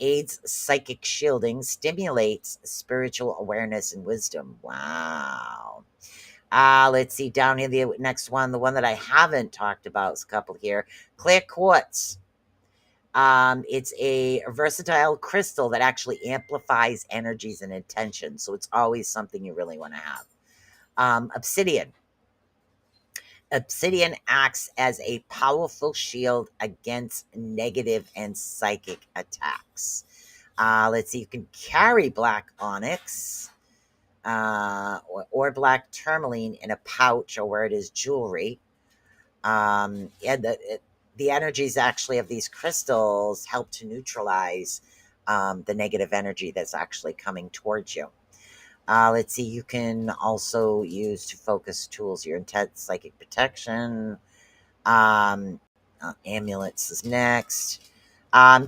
aids psychic shielding, stimulates spiritual awareness and wisdom. Wow. Let's see down here. The next one, the one that I haven't talked about is a couple here. Clear quartz. It's a versatile crystal that actually amplifies energies and intentions. So it's always something you really want to have. Obsidian. Obsidian acts as a powerful shield against negative and psychic attacks. Let's see, you can carry black onyx or black tourmaline in a pouch or where it is jewelry. And the energies actually of these crystals help to neutralize the negative energy that's actually coming towards you. Let's see, you can also use to focus tools your intense psychic protection. Amulets is next.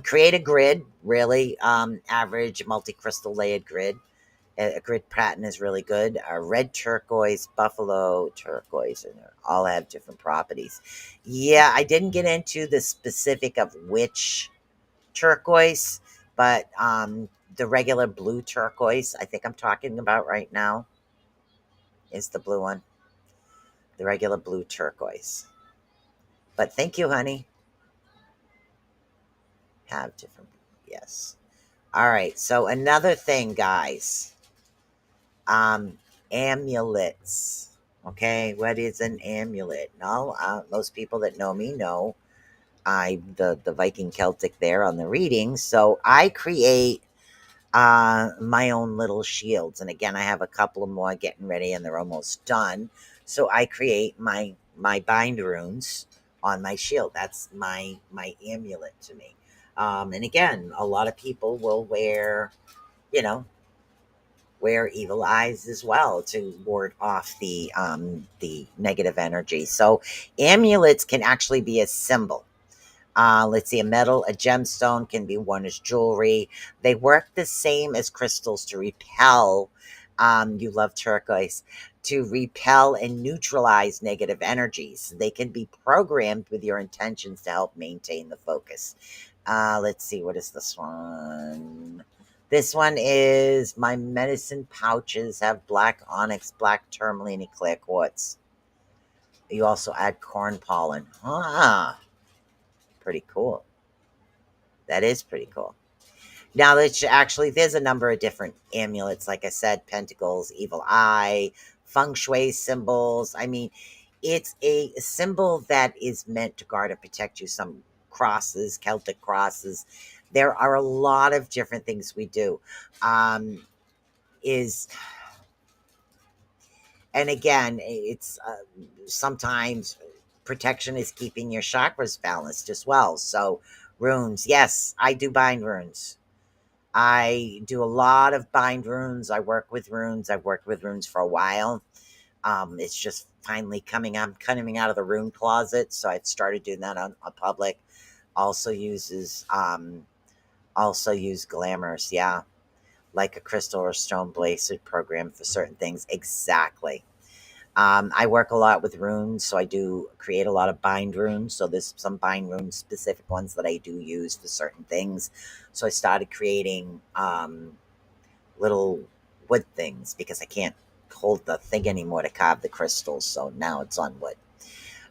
Create a grid, really average multi-crystal layered grid. A grid pattern is really good. Red turquoise, buffalo turquoise, and they all have different properties. Yeah, I didn't get into the specific of which turquoise, but the regular blue turquoise, I think I'm talking about right now, is the blue one. The regular blue turquoise. But thank you, honey. Have different, yes. All right, so another thing, guys. Amulets. Okay, what is an amulet? No, most people that know me know I'm the Viking Celtic there on the reading. So I create my own little shields, and again, I have a couple of more getting ready, and they're almost done. So I create my bind runes on my shield. That's my amulet to me. And again, a lot of people will wear, you know, wear evil eyes as well to ward off the negative energy. So amulets can actually be a symbol. Let's see, a metal, a gemstone can be worn as jewelry. They work the same as crystals to repel. You love turquoise, to repel and neutralize negative energies. They can be programmed with your intentions to help maintain the focus. Let's see, what is this one? This one is my medicine pouches have black onyx, black tourmaline, and clear quartz. You also add corn pollen. Pretty cool. That is pretty cool. Now, there's a number of different amulets. Like I said, pentacles, evil eye, feng shui symbols. I mean, it's a symbol that is meant to guard and protect you. Some crosses, Celtic crosses. There are a lot of different things we do. And again, it's sometimes protection is keeping your chakras balanced as well. So runes, yes, I do bind runes. I do a lot of bind runes. I work with runes. I've worked with runes for a while. It's just finally coming out of the rune closet. So I've started doing that on public. Also use glamours. Yeah. Like a crystal or stone bracelet program for certain things. Exactly. I work a lot with runes, so I do create a lot of bind runes. So there's some bind runes, specific ones that I do use for certain things. So I started creating little wood things because I can't hold the thing anymore to carve the crystals. So now it's on wood.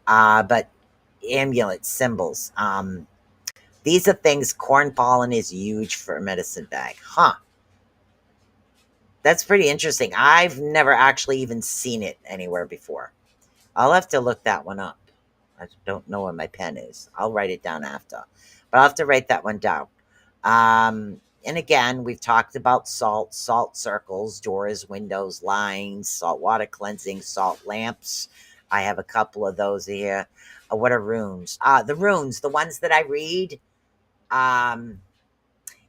But amulets, symbols. These are things. Corn pollen is huge for a medicine bag. Huh. That's pretty interesting. I've never actually even seen it anywhere before. I'll have to look that one up. I don't know where my pen is. I'll write it down after. But I'll have to write that one down. And again, we've talked about salt circles, doors, windows, lines, salt water cleansing, salt lamps. I have a couple of those here. What are runes? The runes, the ones that I read.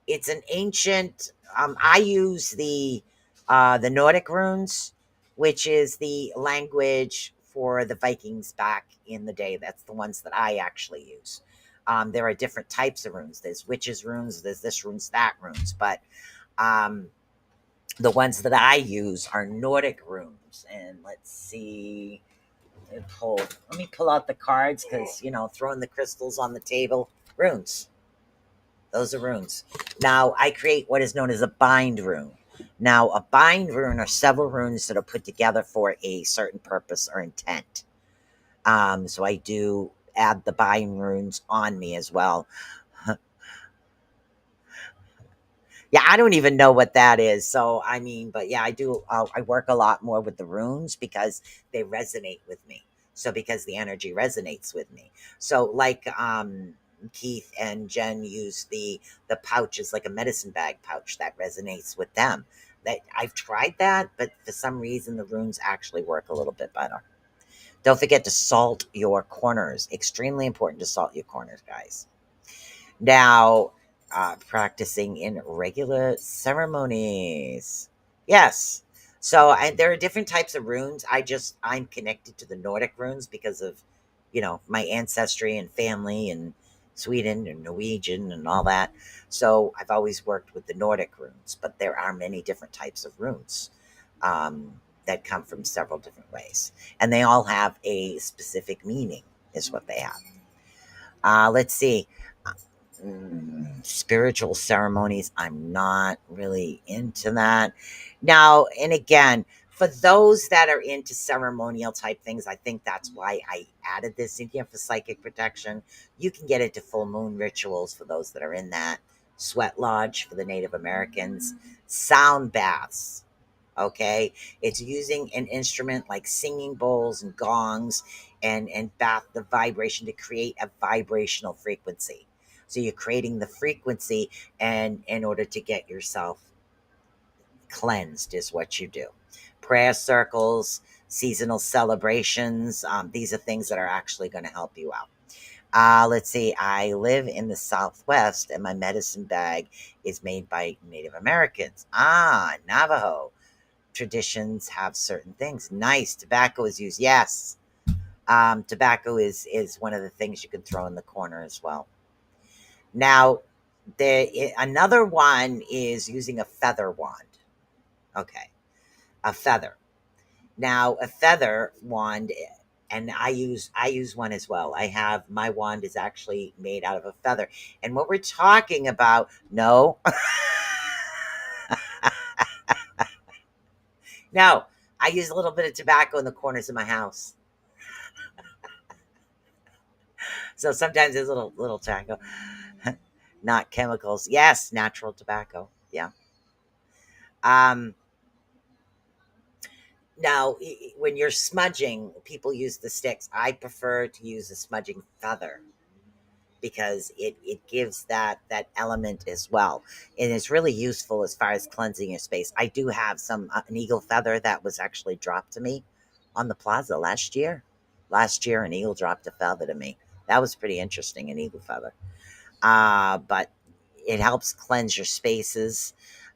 It's an ancient. I use the Nordic runes, which is the language for the Vikings back in the day. That's the ones that I actually use. There are different types of runes. There's witches runes. There's this runes, that runes. But the ones that I use are Nordic runes. And let's see. Let me pull out the cards because throwing the crystals on the table. Runes. Those are runes. Now, I create what is known as a bind rune. Now, a bind rune are several runes that are put together for a certain purpose or intent. So I do add the bind runes on me as well. Yeah, I don't even know what that is. So, I mean, but yeah, I do. I work a lot more with the runes because they resonate with me. So, because the energy resonates with me. So, like, Keith and Jen use the pouches like a medicine bag pouch that resonates with them. That I've tried that, but for some reason the runes actually work a little bit better. Don't forget to salt your corners. Extremely important to salt your corners, guys. Now, practicing in regular ceremonies. Yes. So there are different types of runes. I'm connected to the Nordic runes because of, my ancestry and family and Sweden and Norwegian and all that. So I've always worked with the Nordic runes, but there are many different types of runes that come from several different ways. And they all have a specific meaning, is what they have. Let's see. Spiritual ceremonies, I'm not really into that. Now, and again, for those that are into ceremonial type things, I think that's why I added this in here for psychic protection. You can get into full moon rituals for those that are in that, sweat lodge for the Native Americans, sound baths. Okay, it's using an instrument like singing bowls and gongs and bath the vibration to create a vibrational frequency. So you're creating the frequency, and in order to get yourself cleansed is what you do. Prayer circles, seasonal celebrations, these are things that are actually going to help you out. Let's see. I live in the Southwest, and my medicine bag is made by Native Americans. Navajo traditions have certain things. Nice. Tobacco is used. Yes. Tobacco is one of the things you can throw in the corner as well. Now, another one is using a feather wand. Okay, a feather. Now, a feather wand, and I use one as well. I have my wand is actually made out of a feather. And what we're talking about, no, no, I use a little bit of tobacco in the corners of my house. So sometimes there's little tobacco, not chemicals. Yes, natural tobacco. Yeah. Um, Now, when you're smudging, people use the sticks. I prefer to use a smudging feather because it gives that element as well, and it's really useful as far as cleansing your space. I do have an eagle feather that was actually dropped to me on the plaza last year. Last year, an eagle dropped a feather to me. That was pretty interesting, an eagle feather. But it helps cleanse your spaces.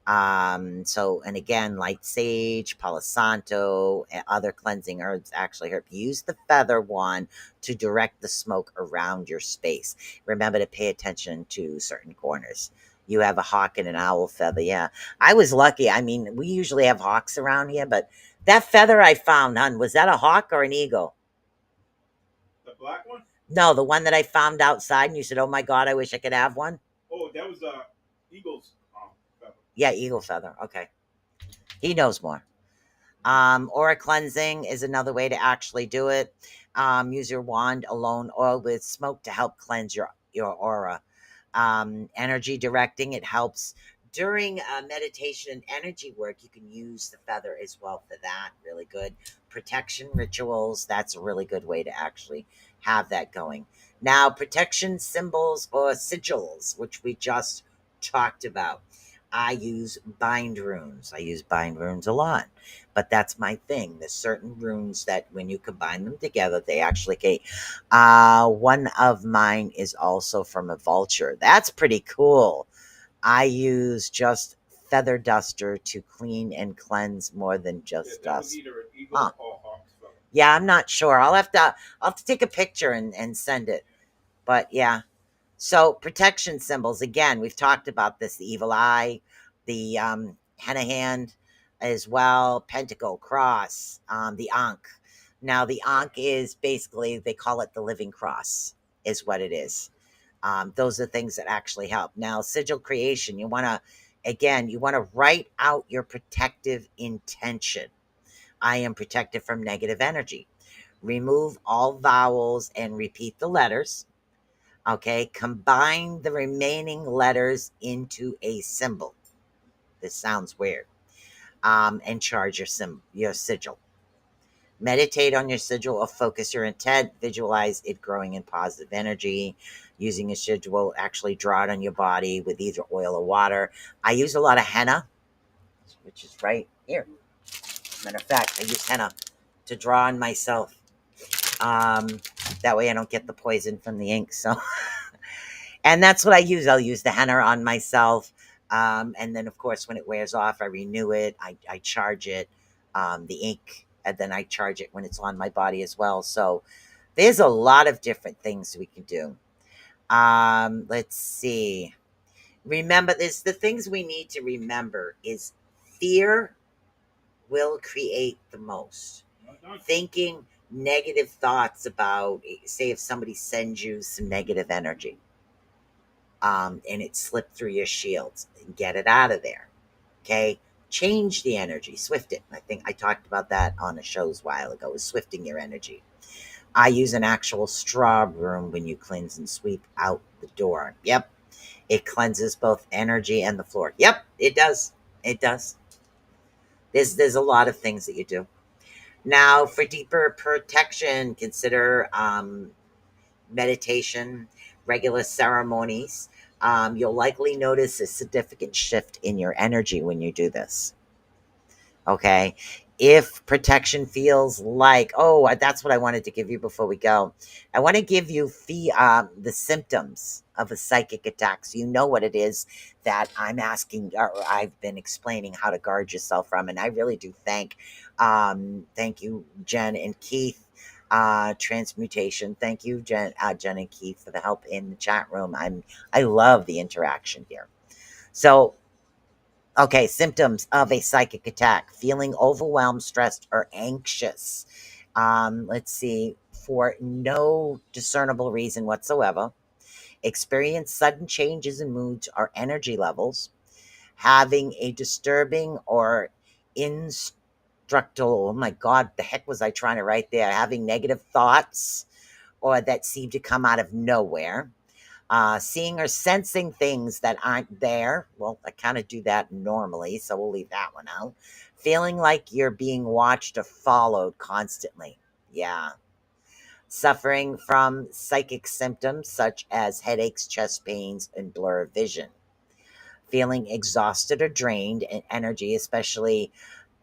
So, and again, like sage, Palo Santo, and other cleansing herbs actually help. Use the feather wand to direct the smoke around your space. Remember to pay attention to certain corners. You have a hawk and an owl feather. Yeah, I was lucky. I mean, we usually have hawks around here, but that feather I found, hon, was that a hawk or an eagle? The black one? No, the one that I found outside, and you said, "Oh my God, I wish I could have one." Oh, that was Eagles feather. Yeah, eagle feather. Okay, he knows more. Aura cleansing is another way to actually do it. Use your wand alone or with smoke to help cleanse your aura. Energy directing, it helps during meditation and energy work. You can use the feather as well for that. Really good. Protection rituals, that's a really good way to actually have that going. Now, protection symbols or sigils, which we just talked about. I use bind runes. I use bind runes a lot, but that's my thing. There's certain runes that when you combine them together, they actually create. One of mine is also from a vulture. That's pretty cool. I use just feather duster to clean and cleanse more than just That was dust. either an eagle Huh. or hawk's feather. Yeah, I'm not sure. I'll have to take a picture and send it. But yeah. So protection symbols, again, we've talked about this, the evil eye, the henna hand as well, pentacle, cross, the ankh. Now the ankh is basically, they call it the living cross, is what it is. Those are things that actually help. Now, sigil creation, you want to Again, you want to write out your protective intention. I am protected from negative energy. Remove all vowels and repeat the letters. Okay, combine the remaining letters into a symbol. This sounds weird. And charge your sigil. Meditate on your sigil or focus your intent. Visualize it growing in positive energy. Using a sigil, actually draw it on your body with either oil or water. I use a lot of henna, which is right here. Matter of fact, I use henna to draw on myself. That way I don't get the poison from the ink. So, and that's what I use. I'll use the henna on myself. And then, of course, when it wears off, I renew it. I charge it, the ink, and then I charge it when it's on my body as well. So, there's a lot of different things we can do. Let's see. Remember this, the things we need to remember is fear will create the most. Thinking negative thoughts about, say, if somebody sends you some negative energy, and it slipped through your shields, get it out of there. Okay. Change the energy, swift it. I think I talked about that on a shows a while ago, is swifting your energy. I use an actual straw broom when you cleanse and sweep out the door. Yep. It cleanses both energy and the floor. Yep, it does. It does. There's a lot of things that you do. Now, for deeper protection, consider meditation, regular ceremonies. You'll likely notice a significant shift in your energy when you do this. Okay. If protection feels like, oh, that's what I wanted to give you before we go. I want to give you the symptoms of a psychic attack, so you know what it is that I'm asking, or I've been explaining how to guard yourself from. And I really do thank you, Jen and Keith. Transmutation. Thank you, Jen and Keith, for the help in the chat room. I love the interaction here. So, okay, symptoms of a psychic attack: feeling overwhelmed, stressed, or anxious. Let's see, for no discernible reason whatsoever. Experience sudden changes in moods or energy levels. Having a disturbing or instructal, oh my God, the heck was I trying to write there? Having negative thoughts or that seem to come out of nowhere. Seeing or sensing things that aren't there. Well, I kind of do that normally, so we'll leave that one out. Feeling like you're being watched or followed constantly. Yeah. Suffering from psychic symptoms such as headaches, chest pains, and blur of vision. Feeling exhausted or drained in energy, especially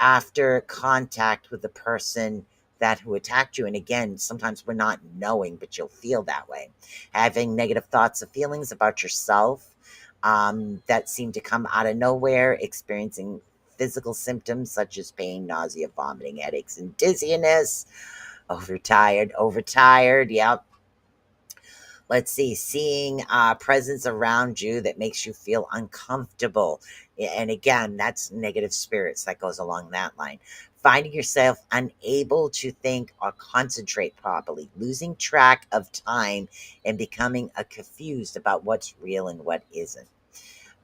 after contact with the person who attacked you. And again, sometimes we're not knowing, but you'll feel that way. Having negative thoughts or feelings about yourself that seem to come out of nowhere. Experiencing physical symptoms such as pain, nausea, vomiting, headaches, and dizziness. Overtired. Yep. Let's see, seeing presence around you that makes you feel uncomfortable. And again, that's negative spirits that goes along that line. Finding yourself unable to think or concentrate properly, losing track of time, and becoming confused about what's real and what isn't.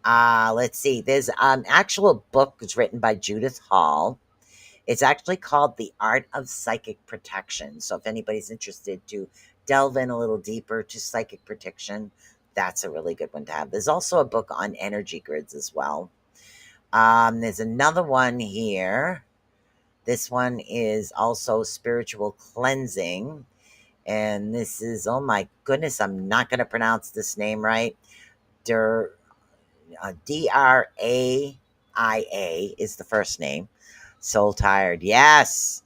Let's see, there's an actual book that's written by Judith Hall. It's actually called The Art of Psychic Protection. So if anybody's interested to delve in a little deeper to psychic protection, that's a really good one to have. There's also a book on energy grids as well. There's another one here. This one is also spiritual cleansing. And this is, oh my goodness, I'm not going to pronounce this name right. Draia is the first name. Soul Tired. Yes.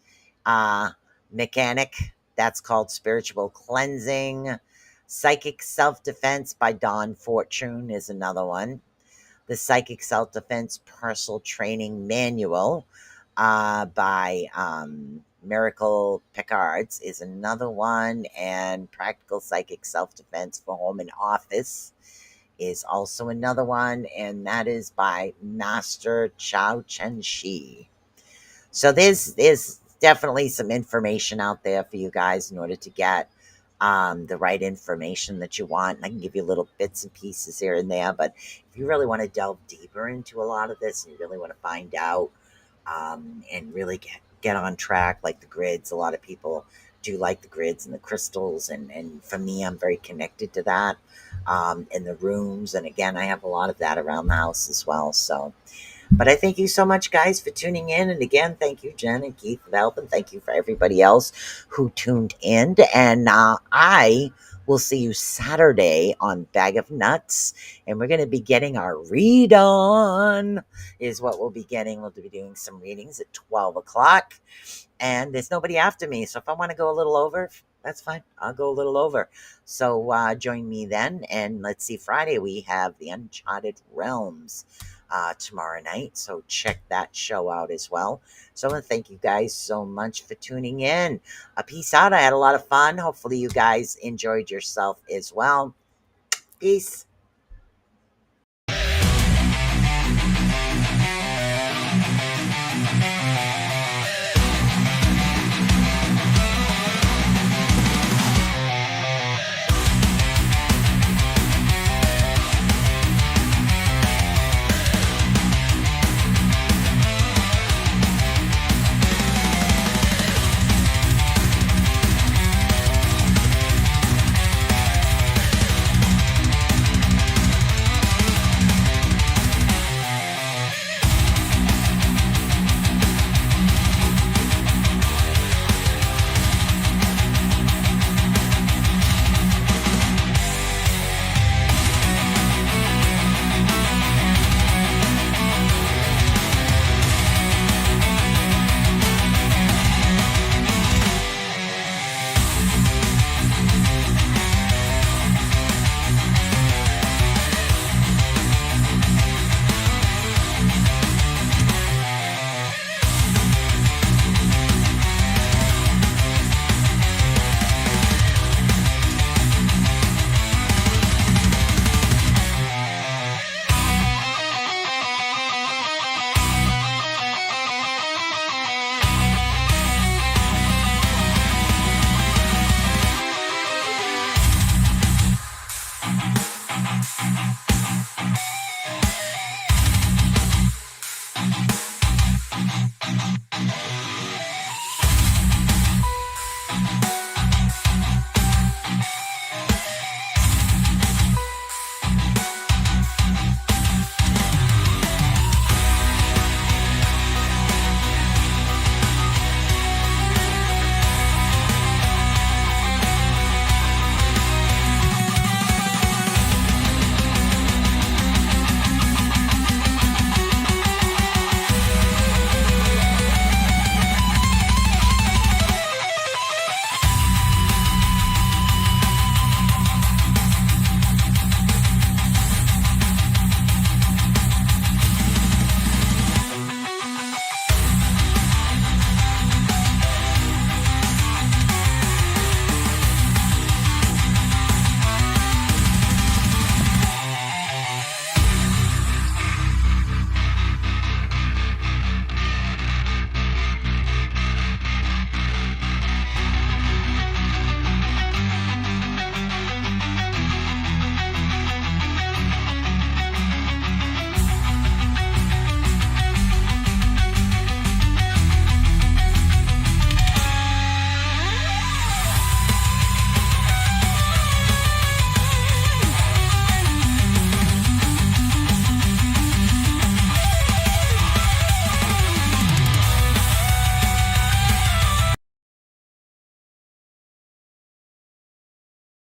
Mechanic. That's called spiritual cleansing. Psychic Self-Defense by Dawn Fortune is another one. The Psychic Self-Defense Personal Training Manual by Miracle Picards is another one. And Practical Psychic Self-Defense for Home and Office is also another one. And that is by Master Chao Chen Shi. So there's definitely some information out there for you guys in order to get the right information that you want. And I can give you little bits and pieces here and there. But if you really want to delve deeper into a lot of this and you really want to find out and really get on track, like the grids, a lot of people do like the grids and the crystals. And for me, I'm very connected to that in the rooms. And again, I have a lot of that around the house as well. So, but I thank you so much, guys, for tuning in. And again, thank you, Jen and Keith, for helping. Thank you for everybody else who tuned in. And I will see you Saturday on Bag of Nuts. And we're going to be getting our read on, is what we'll be getting. We'll be doing some readings at 12 o'clock. And there's nobody after me. So if I want to go a little over, that's fine. I'll go a little over. So join me then. And let's see, Friday we have the Uncharted Realms tomorrow night. So check that show out as well. So thank you guys so much for tuning in. Peace out. I had a lot of fun. Hopefully you guys enjoyed yourself as well. Peace.